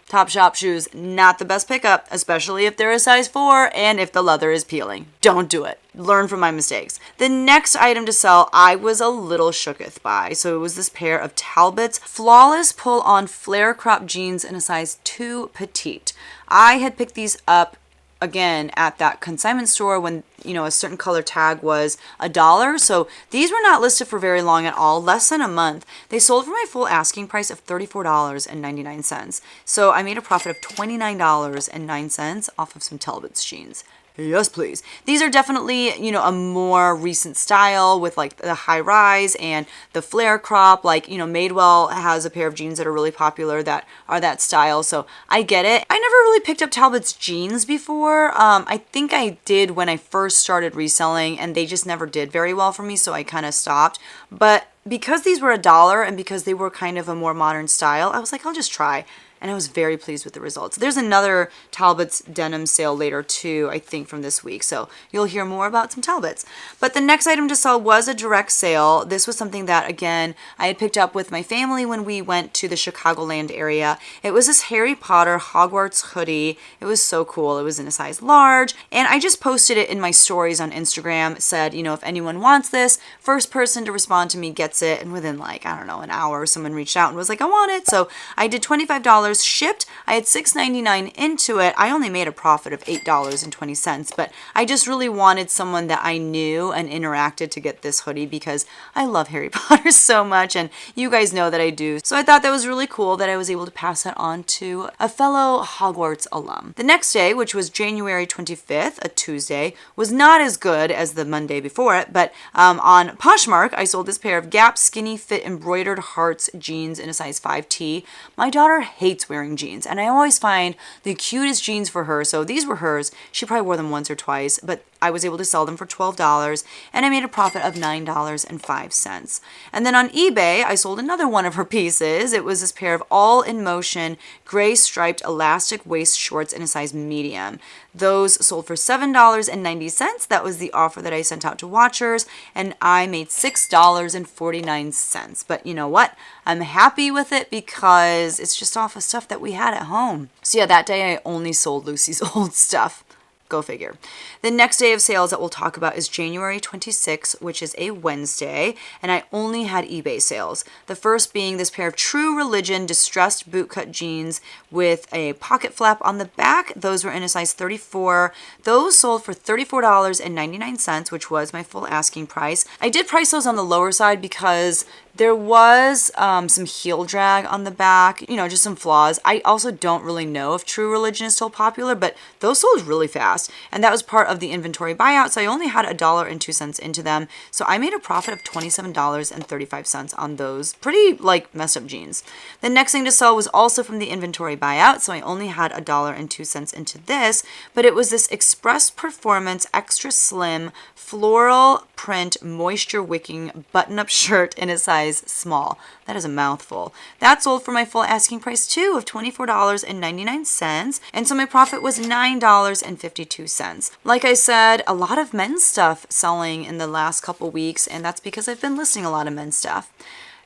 Topshop shoes, not the best pickup, especially if they're a size 4 and if the leather is peeling. Don't do it. Learn from my mistakes. The next item to sell, I was a little shooketh by. So it was this pair of Talbot's flawless pull-on flare crop jeans in a size 2 petite. I had picked these up again at that consignment store when, you know, a certain color tag was $1. So these were not listed for very long at all, less than a month. They sold for my full asking price of $34.99. So I made a profit of $29.09 off of some Talbot's jeans. Yes, please. These are definitely, you know, a more recent style with like the high rise and the flare crop. Like, you know, Madewell has a pair of jeans that are really popular that are that style. So I get it. I never really picked up Talbot's jeans before. I think I did when I first started reselling, and they just never did very well for me. So I kind of stopped. But because these were $1 and because they were kind of a more modern style, I was like, I'll just try. And I was very pleased with the results. There's another Talbot's denim sale later too, I think from this week. So you'll hear more about some Talbot's. But the next item to sell was a direct sale. This was something that, again, I had picked up with my family when we went to the Chicagoland area. It was this Harry Potter Hogwarts hoodie. It was so cool. It was in a size large. And I just posted it in my stories on Instagram. It said, you know, if anyone wants this, first person to respond to me gets it. And within like, I don't know, an hour, someone reached out and was like, I want it. So I did $25 shipped. I had $6.99 into it. I only made a profit of $8.20, but I just really wanted someone that I knew and interacted to get this hoodie because I love Harry Potter so much, and you guys know that I do. So I thought that was really cool that I was able to pass that on to a fellow Hogwarts alum. The next day, which was January 25th, a Tuesday, was not as good as the Monday before it, but on Poshmark, I sold this pair of Gap Skinny Fit embroidered hearts jeans in a size 5T. My daughter hates wearing jeans, and I always find the cutest jeans for her. So these were hers. She probably wore them once or twice, but I was able to sell them for $12, and I made a profit of $9.05. And then on eBay, I sold another one of her pieces. It was this pair of all in motion gray striped elastic waist shorts in a size medium. Those sold for $7.90. That was the offer that I sent out to watchers, and I made $6.49. But you know what? I'm happy with it because it's just off of stuff that we had at home. So yeah, that day I only sold Lucy's old stuff. Go figure. The next day of sales that we'll talk about is January 26th, which is a Wednesday, and I only had eBay sales. The first being this pair of True Religion distressed bootcut jeans with a pocket flap on the back. Those were in a size 34. Those sold for $34.99, which was my full asking price. I did price those on the lower side because there was some heel drag on the back, you know, just some flaws. I also don't really know if True Religion is still popular, but those sold really fast. And that was part of the inventory buyout, so I only had $1.02 into them. So I made a profit of $27.35 on those pretty, like, messed up jeans. The next thing to sell was also from the inventory buyout, so I only had $1.02 into this, but it was this Express Performance Extra Slim floral print moisture wicking button-up shirt in a size small. That is a mouthful. That sold for my full asking price too of $24.99, and so my profit was $9.52. Like I said, a lot of men's stuff selling in the last couple weeks, and that's because I've been listing a lot of men's stuff.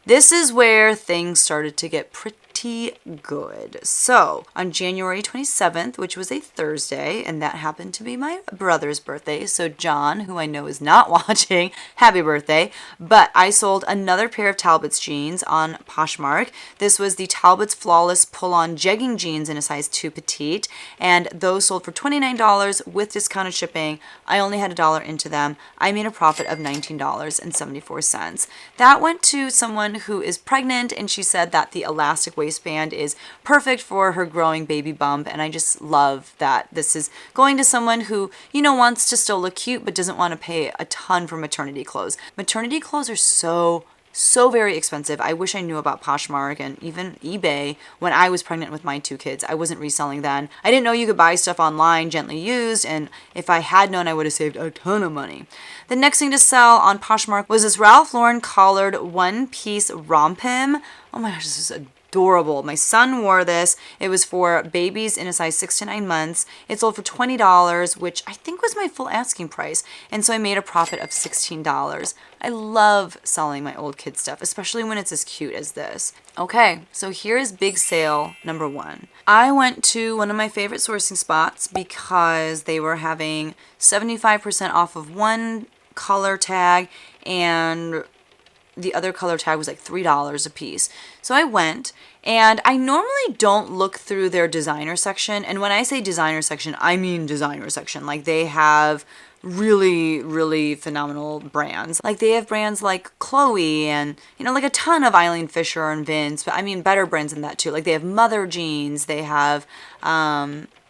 This is where things started to get pretty good. So on January 27th, which was a Thursday, and that happened to be my brother's birthday, so John, who I know is not watching, happy birthday, but I sold another pair of Talbot's jeans on Poshmark. This was the Talbot's Flawless Pull-On Jegging Jeans in a size 2 petite, and those sold for $29 with discounted shipping. I only had $1 into them. I made a profit of $19.74. That went to someone who is pregnant, and she said that the elastic waistband is perfect for her growing baby bump, and I just love that this is going to someone who, you know, wants to still look cute but doesn't want to pay a ton for maternity clothes. Maternity clothes are so very expensive. I wish I knew about Poshmark and even eBay when I was pregnant with my 2 kids. I wasn't reselling then. I didn't know you could buy stuff online gently used, and if I had known, I would have saved a ton of money. The next thing to sell on Poshmark was this Ralph Lauren collared one-piece rompim. Oh my gosh, this is adorable. My son wore this. It was for babies in a size 6 to 9 months. It sold for $20, which I think was my full asking price. And so I made a profit of $16. I love selling my old kid stuff, especially when it's as cute as this. Okay, so here is big sale number 1. I went to one of my favorite sourcing spots because they were having 75% off of one color tag and the other color tag was like $3 a piece. So I went, and I normally don't look through their designer section. And when I say designer section, I mean designer section. Like, they have really, really phenomenal brands. Like, they have brands like Chloe and, you know, like a ton of Eileen Fisher and Vince, but I mean better brands than that too. Like, they have Mother Jeans, they have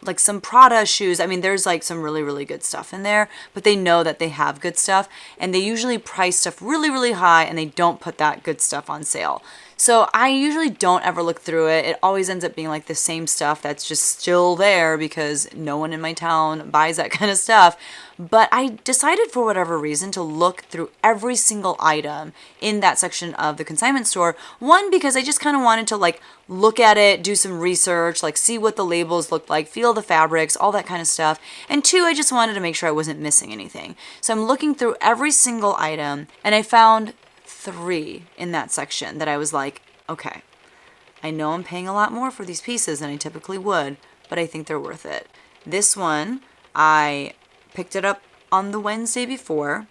like some Prada shoes. I mean, there's like some really, really good stuff in there, but they know that they have good stuff, and they usually price stuff really, really high, and they don't put that good stuff on sale. So I usually don't ever look through it. It always ends up being like the same stuff that's just still there because no one in my town buys that kind of stuff. But I decided for whatever reason to look through every single item in that section of the consignment store. One, because I just kind of wanted to like look at it, do some research, like see what the labels looked like, feel the fabrics, all that kind of stuff. And two, I just wanted to make sure I wasn't missing anything. So I'm looking through every single item, and I found 3 in that section that I was like, okay, I know I'm paying a lot more for these pieces than I typically would, but I think they're worth it. This one, I picked it up on the Wednesday before,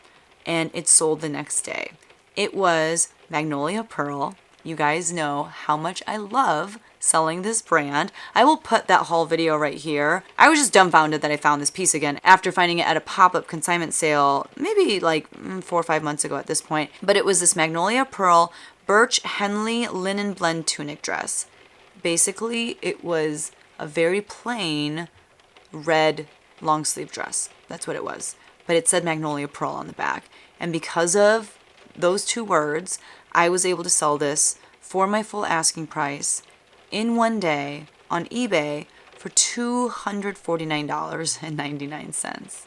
and it sold the next day. It was Magnolia Pearl. You guys know how much I love selling this brand. I will put that haul video right here. I was just dumbfounded that I found this piece again after finding it at a pop-up consignment sale maybe like 4 or 5 months ago at this point. But it was this Magnolia Pearl Birch Henley linen blend tunic dress. Basically, it was a very plain red long sleeve dress. That's what it was. But it said Magnolia Pearl on the back. And because of those 2 words, I was able to sell this for my full asking price in one day on eBay for $249.99.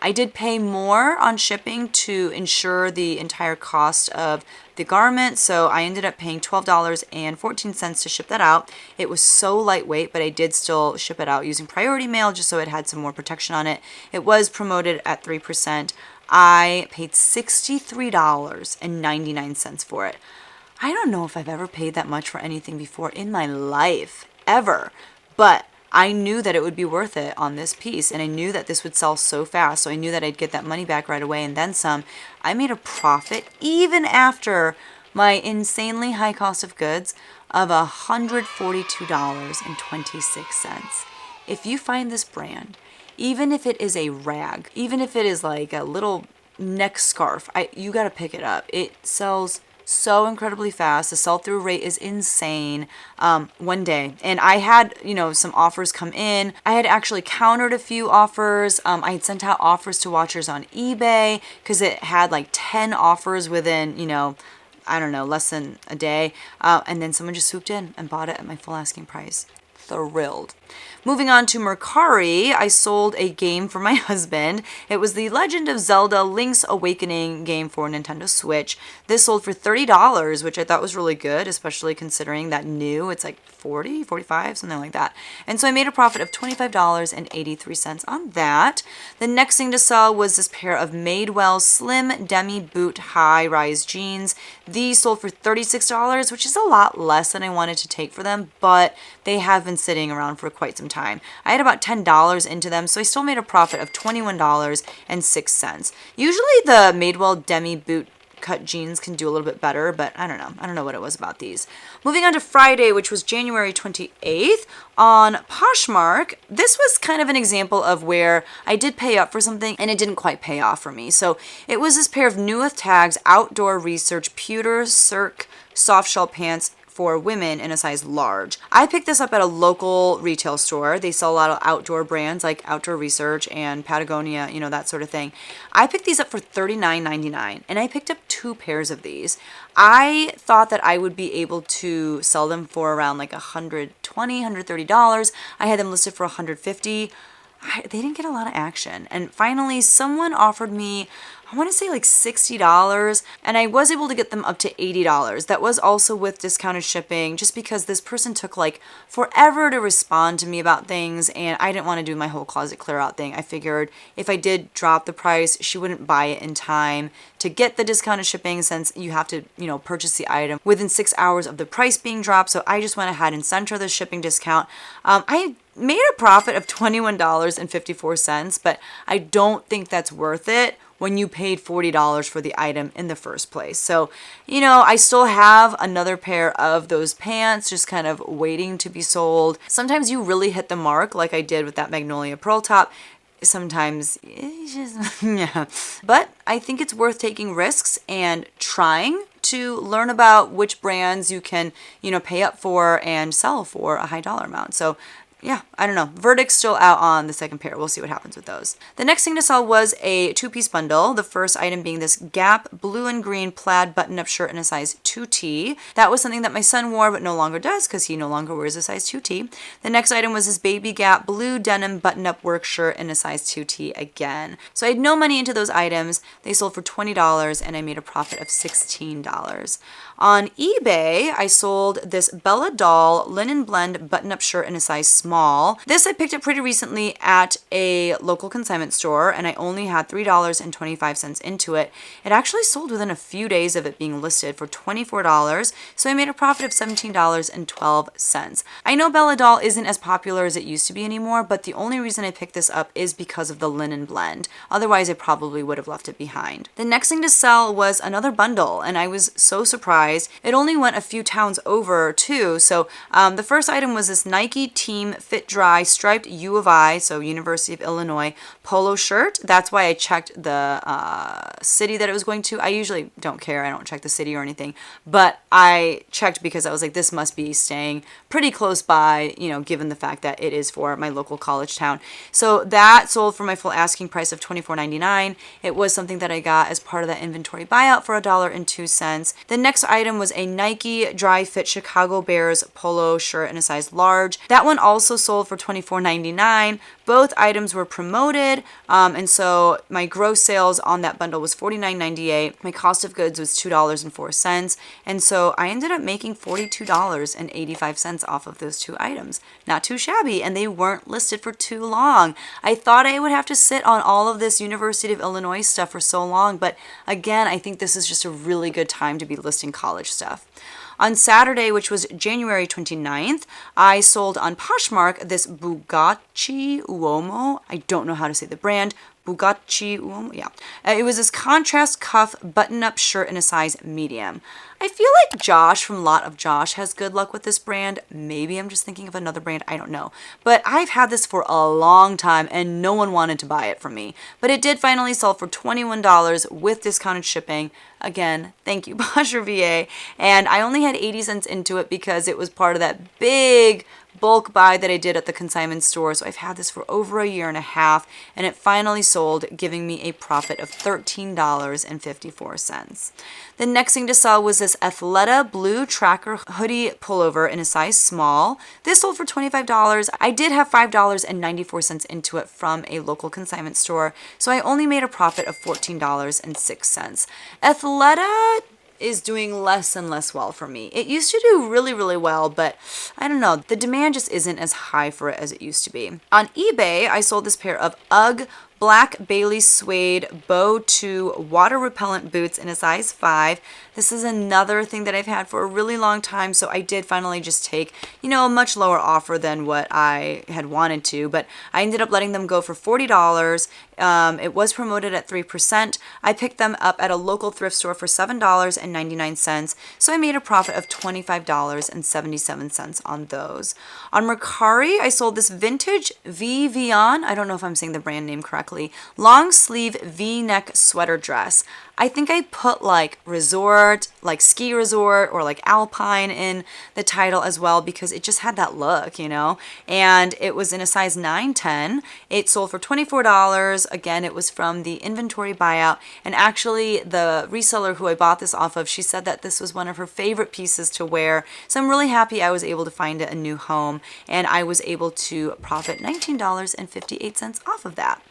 I did pay more on shipping to ensure the entire cost of the garment, so I ended up paying $12.14 to ship that out. It was so lightweight, but I did still ship it out using priority mail just so it had some more protection on it. It was promoted at 3%. I paid $63.99 for it. I don't know if I've ever paid that much for anything before in my life, ever, but I knew that it would be worth it on this piece, and I knew that this would sell so fast, so I knew that I'd get that money back right away and then some. I made a profit even after my insanely high cost of goods of $142.26. If you find this brand, even if it is a rag, even if it is like a little neck scarf, you got to pick it up. It sells so incredibly fast. The sell-through rate is insane. One day, and I had, some offers come in. I had actually countered a few offers. I had sent out offers to watchers on eBay because it had like 10 offers within, I don't know, less than a day. And then someone just swooped in and bought it at my full asking price. Thrilled. Moving on to Mercari, I sold a game for my husband. It was the Legend of Zelda Link's Awakening game for Nintendo Switch. This sold for $30, which I thought was really good, especially considering that new, it's like $40, $45, something like that. And so I made a profit of $25.83 on that. The next thing to sell was this pair of Madewell Slim Demi Boot high-rise jeans. These sold for $36, which is a lot less than I wanted to take for them, but they have been sitting around for quite some time. I had about $10 into them, so I still made a profit of $21.06. Usually the Madewell Demi Boot cut jeans can do a little bit better, but I don't know. I don't know what it was about these. Moving on to Friday, which was January 28th, on Poshmark. This was kind of an example of where I did pay up for something and it didn't quite pay off for me. So it was this pair of Neweth Tags Outdoor Research Pewter Cirque soft shell pants for women in a size large. I picked this up at a local retail store. They sell a lot of outdoor brands like Outdoor Research and Patagonia, that sort of thing. I picked these up for $39.99 and I picked up 2 pairs of these. I thought that I would be able to sell them for around like $120, $130. I had them listed for $150. They didn't get a lot of action. And finally, someone offered me, I want to say like $60, and I was able to get them up to $80. That was also with discounted shipping, just because this person took like forever to respond to me about things, and I didn't want to do my whole closet clear out thing. I figured if I did drop the price, she wouldn't buy it in time to get the discounted shipping, since you have to, purchase the item within 6 hours of the price being dropped. So I just went ahead and sent her the shipping discount. I made a profit of $21.54, but I don't think that's worth it when you paid $40 for the item in the first place. So, I still have another pair of those pants just kind of waiting to be sold. Sometimes you really hit the mark like I did with that Magnolia Pearl top. Sometimes it's just, yeah. But I think it's worth taking risks and trying to learn about which brands you can, pay up for and sell for a high dollar amount. So yeah, I don't know. Verdict's still out on the second pair. We'll see what happens with those. The next thing to sell was a two-piece bundle. The first item being this Gap blue and green plaid button-up shirt in a size 2T. That was something that my son wore but no longer does because he no longer wears a size 2T. The next item was this baby Gap blue denim button-up work shirt in a size 2T again. So I had no money into those items. They sold for $20 and I made a profit of $16. On eBay, I sold this Bella Doll linen blend button-up shirt in a size small. This I picked up pretty recently at a local consignment store, and I only had $3.25 into it. It actually sold within a few days of it being listed for $24, so I made a profit of $17.12. I know Bella Doll isn't as popular as it used to be anymore, but the only reason I picked this up is because of the linen blend. Otherwise, I probably would have left it behind. The next thing to sell was another bundle, and I was so surprised. It only went a few towns over too. So the first item was this Nike Team Fit Dry striped U of I, so University of Illinois, polo shirt. That's why I checked the city that it was going to. I usually don't care. I don't check the city or anything. But I checked because I was like, this must be staying pretty close by, given the fact that it is for my local college town. So that sold for my full asking price of $24.99. It was something that I got as part of that inventory buyout for $1.02. The next item was a Nike Dry Fit Chicago Bears polo shirt in a size large. That one also sold for $24.99. Both items were promoted, and so my gross sales on that bundle was $49.98. My cost of goods was $2.04, and so I ended up making $42.85 off of those two items. Not too shabby, and they weren't listed for too long. I thought I would have to sit on all of this University of Illinois stuff for so long, but again, I think this is just a really good time to be listing college stuff. On Saturday, which was January 29th, I sold on Poshmark this Bugatti Uomo. I don't know how to say the brand. Bugatti Uomo, yeah. It was this contrast cuff button-up shirt in a size medium. I feel like Josh from Lot of Josh has good luck with this brand. Maybe I'm just thinking of another brand. I don't know. But I've had this for a long time and no one wanted to buy it from me. But it did finally sell for $21 with discounted shipping. Again, thank you, Poshmark VA. And I only had 80 cents into it because it was part of that big bulk buy that I did at the consignment store. So I've had this for over a year and a half, and it finally sold, giving me a profit of $13.54. The next thing to sell was this Athleta blue tracker hoodie pullover in a size small. This sold for $25. I did have $5.94 into it from a local consignment store, so I only made a profit of $14.06. Athleta is doing less and less well for me. It used to do really, really well, but I don't know. The demand just isn't as high for it as it used to be. On eBay, I sold this pair of UGG black Bailey suede bow 2 water repellent boots in a size 5. This is another thing that I've had for a really long time, so I did finally just take, a much lower offer than what I had wanted to, but I ended up letting them go for $40. It was promoted at 3%. I picked them up at a local thrift store for $7.99, so I made a profit of $25.77 on those. On Mercari, I sold this vintage Vivian, I don't know if I'm saying the brand name correctly, long sleeve V-neck sweater dress. I think I put like resort, like ski resort or like alpine in the title as well because it just had that look, and it was in a size 9-10. It sold for $24. Again, it was from the inventory buyout, and actually the reseller who I bought this off of, she said that this was one of her favorite pieces to wear, so I'm really happy I was able to find it a new home, and I was able to profit $19.58 off of that.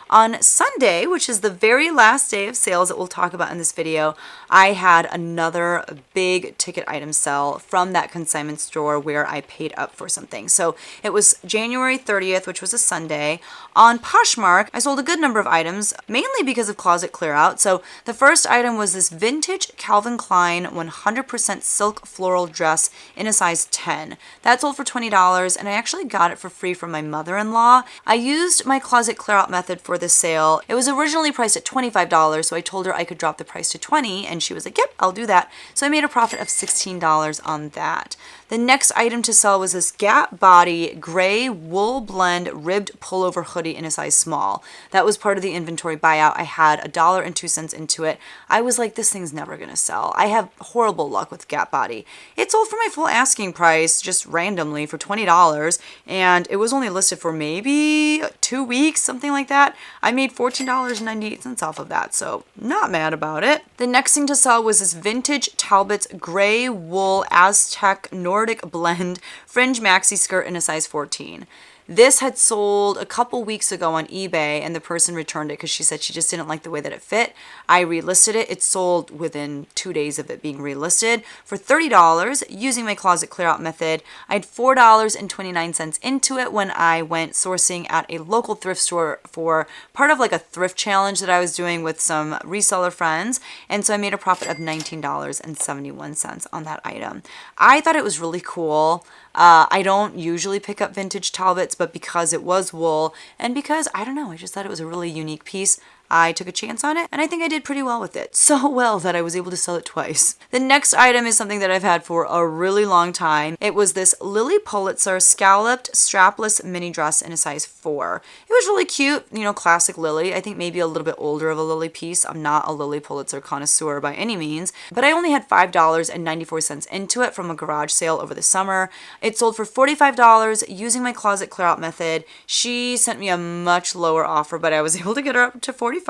On Sunday, which is the very last day of sales that we'll talk about in this video, I had another big ticket item sell from that consignment store where I paid up for something. So it was January 30th, which was a Sunday. On Poshmark, I sold a good number of items, mainly because of closet clear out. So the first item was this vintage Calvin Klein 100% silk floral dress in a size 10. That sold for $20, and I actually got it for free from my mother-in-law. I used my closet clear out method for the sale. It was originally priced at $25, so I told her I could drop the price to $20, and she was like, yep, I'll do that. So I made a profit of $16 on that. The next item to sell was this Gap Body gray wool blend ribbed pullover hoodie in a size small. That was part of the inventory buyout. I had $1.02 into it. I was like, this thing's never gonna sell. I have horrible luck with Gap Body. It sold for my full asking price, just randomly, for $20, and it was only listed for maybe 2 weeks, something like that. I made $14.98 off of that, so not mad about it. The next thing to sell was this vintage Talbot's gray wool Aztec Nordic blend fringe maxi skirt in a size 14. This had sold a couple weeks ago on eBay, and the person returned it because she said she just didn't like the way that it fit. I relisted it. It sold within 2 days of it being relisted for $30 using my closet clear out method. I had $4.29 into it when I went sourcing at a local thrift store for part of like a thrift challenge that I was doing with some reseller friends. And so I made a profit of $19.71 on that item. I thought it was really cool. I don't usually pick up vintage Talbots, but because it was wool and because, I don't know, I just thought it was a really unique piece, I took a chance on it, and I think I did pretty well with it. So well that I was able to sell it twice. The next item is something that I've had for a really long time. It was this Lily Pulitzer scalloped strapless mini dress in a size 4. It was really cute, you know, classic Lily. I think maybe a little bit older of a Lily piece. I'm not a Lily Pulitzer connoisseur by any means, but I only had $5.94 into it from a garage sale over the summer. It sold for $45 using my closet clear out method. She sent me a much lower offer, but I was able to get her up to $45,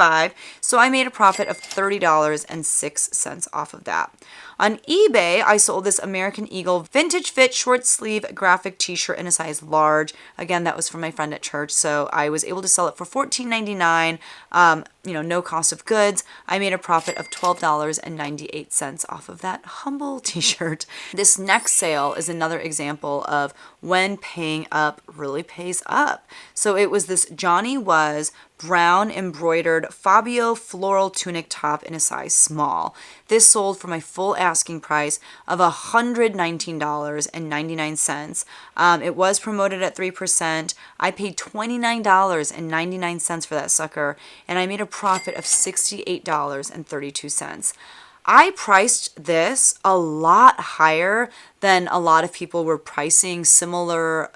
so I made a profit of $30.06 off of that. On eBay, I sold this American Eagle vintage fit short sleeve graphic t-shirt in a size large. Again, that was from my friend at church, so I was able to sell it for $14.99. No cost of goods. I made a profit of $12.98 off of that humble t-shirt. This next sale is another example of when paying up really pays up. So it was this Johnny Was brown embroidered Fabio floral tunic top in a size small. This sold for my full asking price of $119.99. It was promoted at 3%. I paid $29.99 for that sucker, and I made a profit of $68.32. I priced this a lot higher than a lot of people were pricing similar,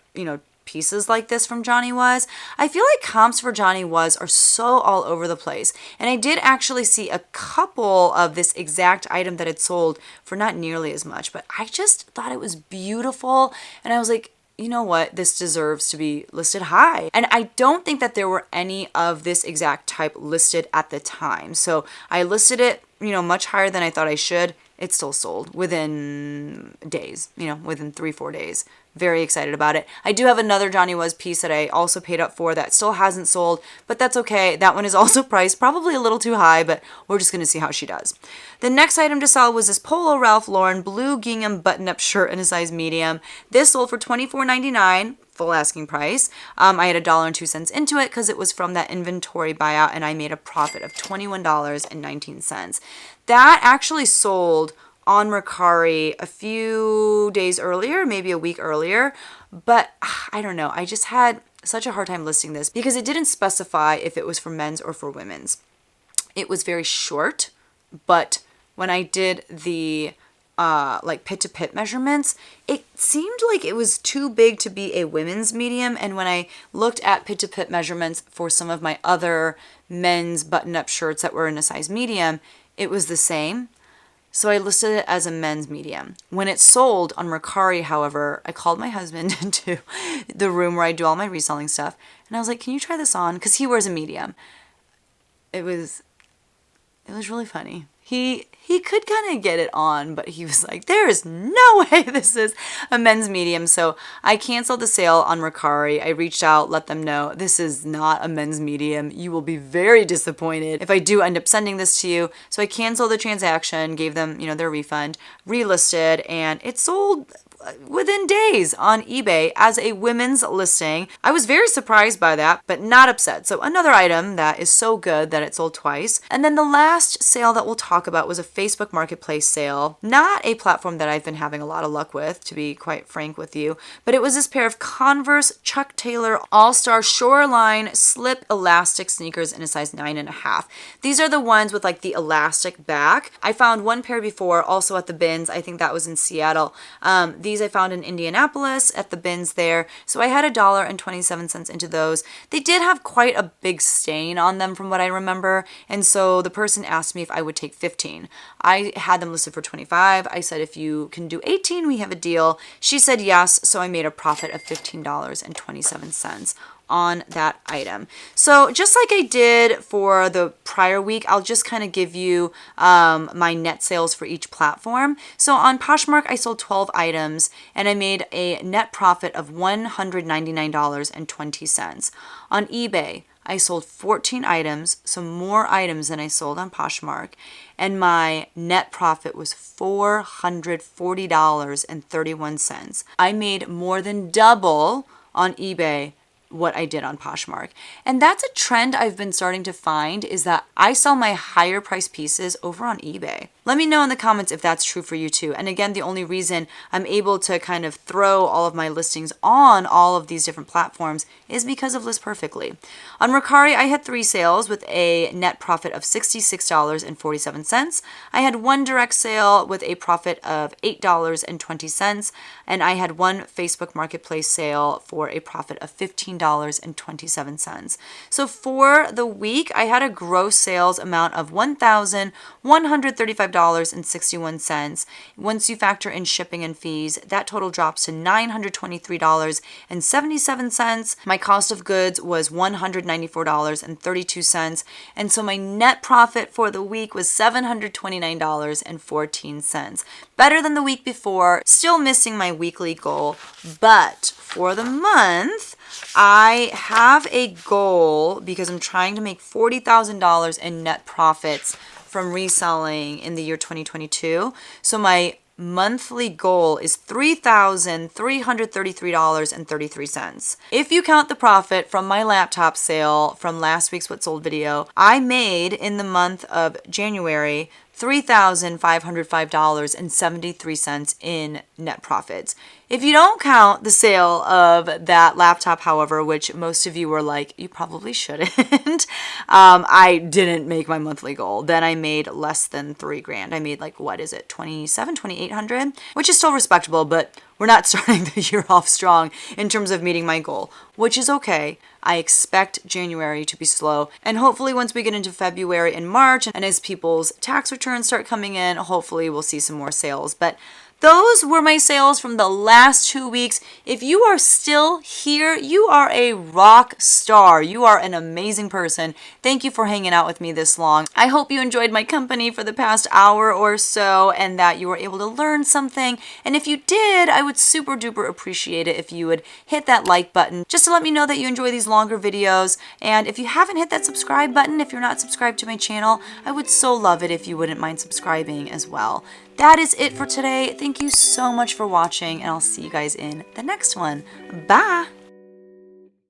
pieces like this from Johnny Was. I feel like comps for Johnny Was are so all over the place. And I did actually see a couple of this exact item that had sold for not nearly as much, but I just thought it was beautiful. And I was like, you know what, this deserves to be listed high. And I don't think that there were any of this exact type listed at the time. So I listed it, much higher than I thought I should. It still sold within days, within 3-4 days. Very excited about it. I do have another Johnny Was piece that I also paid up for that still hasn't sold, but that's okay. That one is also priced probably a little too high, but we're just going to see how she does. The next item to sell was this Polo Ralph Lauren blue gingham button-up shirt in a size medium. This sold for $24.99. Full asking price. I had $1.02 into it because it was from that inventory buyout, and I made a profit of $21.19. That actually sold on Mercari a few days earlier, maybe a week earlier, but I don't know. I just had such a hard time listing this because it didn't specify if it was for men's or for women's. It was very short, but when I did the pit to pit measurements, it seemed like it was too big to be a women's medium. And when I looked at pit to pit measurements for some of my other men's button up shirts that were in a size medium, it was the same. So I listed it as a men's medium. When it sold on Mercari, however, I called my husband into the room where I do all my reselling stuff, and I was like, can you try this on? Because he wears a medium. It was really funny. He could kind of get it on, but he was like, there is no way this is a men's medium. So I canceled the sale on Mercari. I reached out, let them know this is not a men's medium. You will be very disappointed if I do end up sending this to you. So I canceled the transaction, gave them, their refund, relisted, and it sold within days on eBay as a women's listing. I was very surprised by that, but not upset. So another item that is so good that it sold twice. And then the last sale that we'll talk about was a Facebook Marketplace sale. Not a platform that I've been having a lot of luck with, to be quite frank with you, but it was this pair of Converse Chuck Taylor All-Star Shoreline Slip Elastic sneakers in a size 9.5. These are the ones with like the elastic back. I found one pair before also at the bins. I think that was in Seattle. These I found in Indianapolis at the bins there. So I had $1.27 into those. They did have quite a big stain on them from what I remember. And so the person asked me if I would take 15. I had them listed for 25. I said, if you can do 18, we have a deal. She said yes. So I made a profit of $15.27 on that item. So just like I did for the prior week, I'll just kind of give you my net sales for each platform. So on Poshmark, I sold 12 items and I made a net profit of $199.20. On eBay, I sold 14 items, so more items than I sold on Poshmark, and my net profit was $440.31. I made more than double on eBay what I did on Poshmark. And that's a trend I've been starting to find, is that I sell my higher price pieces over on eBay. Let me know in the comments if that's true for you too. And again, the only reason I'm able to kind of throw all of my listings on all of these different platforms is because of List Perfectly. On Mercari, I had 3 sales with a net profit of $66.47. I had 1 direct sale with a profit of $8.20. And I had 1 Facebook Marketplace sale for a profit of $15.27. So for the week, I had a gross sales amount of $1,135.61. Once you factor in shipping and fees, that total drops to $923.77. My cost of goods was $194.32. And so my net profit for the week was $729.14. Better than the week before, still missing my weekly goal, but for the month, I have a goal because I'm trying to make $40,000 in net profits from reselling in the year 2022. So my monthly goal is $3,333.33. If you count the profit from my laptop sale from last week's What Sold video, I made in the month of January $3,505.73 in net profits. If you don't count the sale of that laptop, however, which most of you were like, you probably shouldn't, I didn't make my monthly goal. Then I made less than $3,000. I made like, what is it, 2,800, which is still respectable, but we're not starting the year off strong in terms of meeting my goal, which is okay. I expect January to be slow, and hopefully once we get into February and March, and as people's tax returns start coming in, hopefully we'll see some more sales. But those were my sales from the last 2 weeks. If you are still here, you are a rock star. You are an amazing person. Thank you for hanging out with me this long. I hope you enjoyed my company for the past hour or so and that you were able to learn something. And if you did, I would super duper appreciate it if you would hit that like button just to let me know that you enjoy these longer videos. And if you haven't hit that subscribe button, if you're not subscribed to my channel, I would so love it if you wouldn't mind subscribing as well. That is it for today. Thank you so much for watching, and I'll see you guys in the next one. Bye!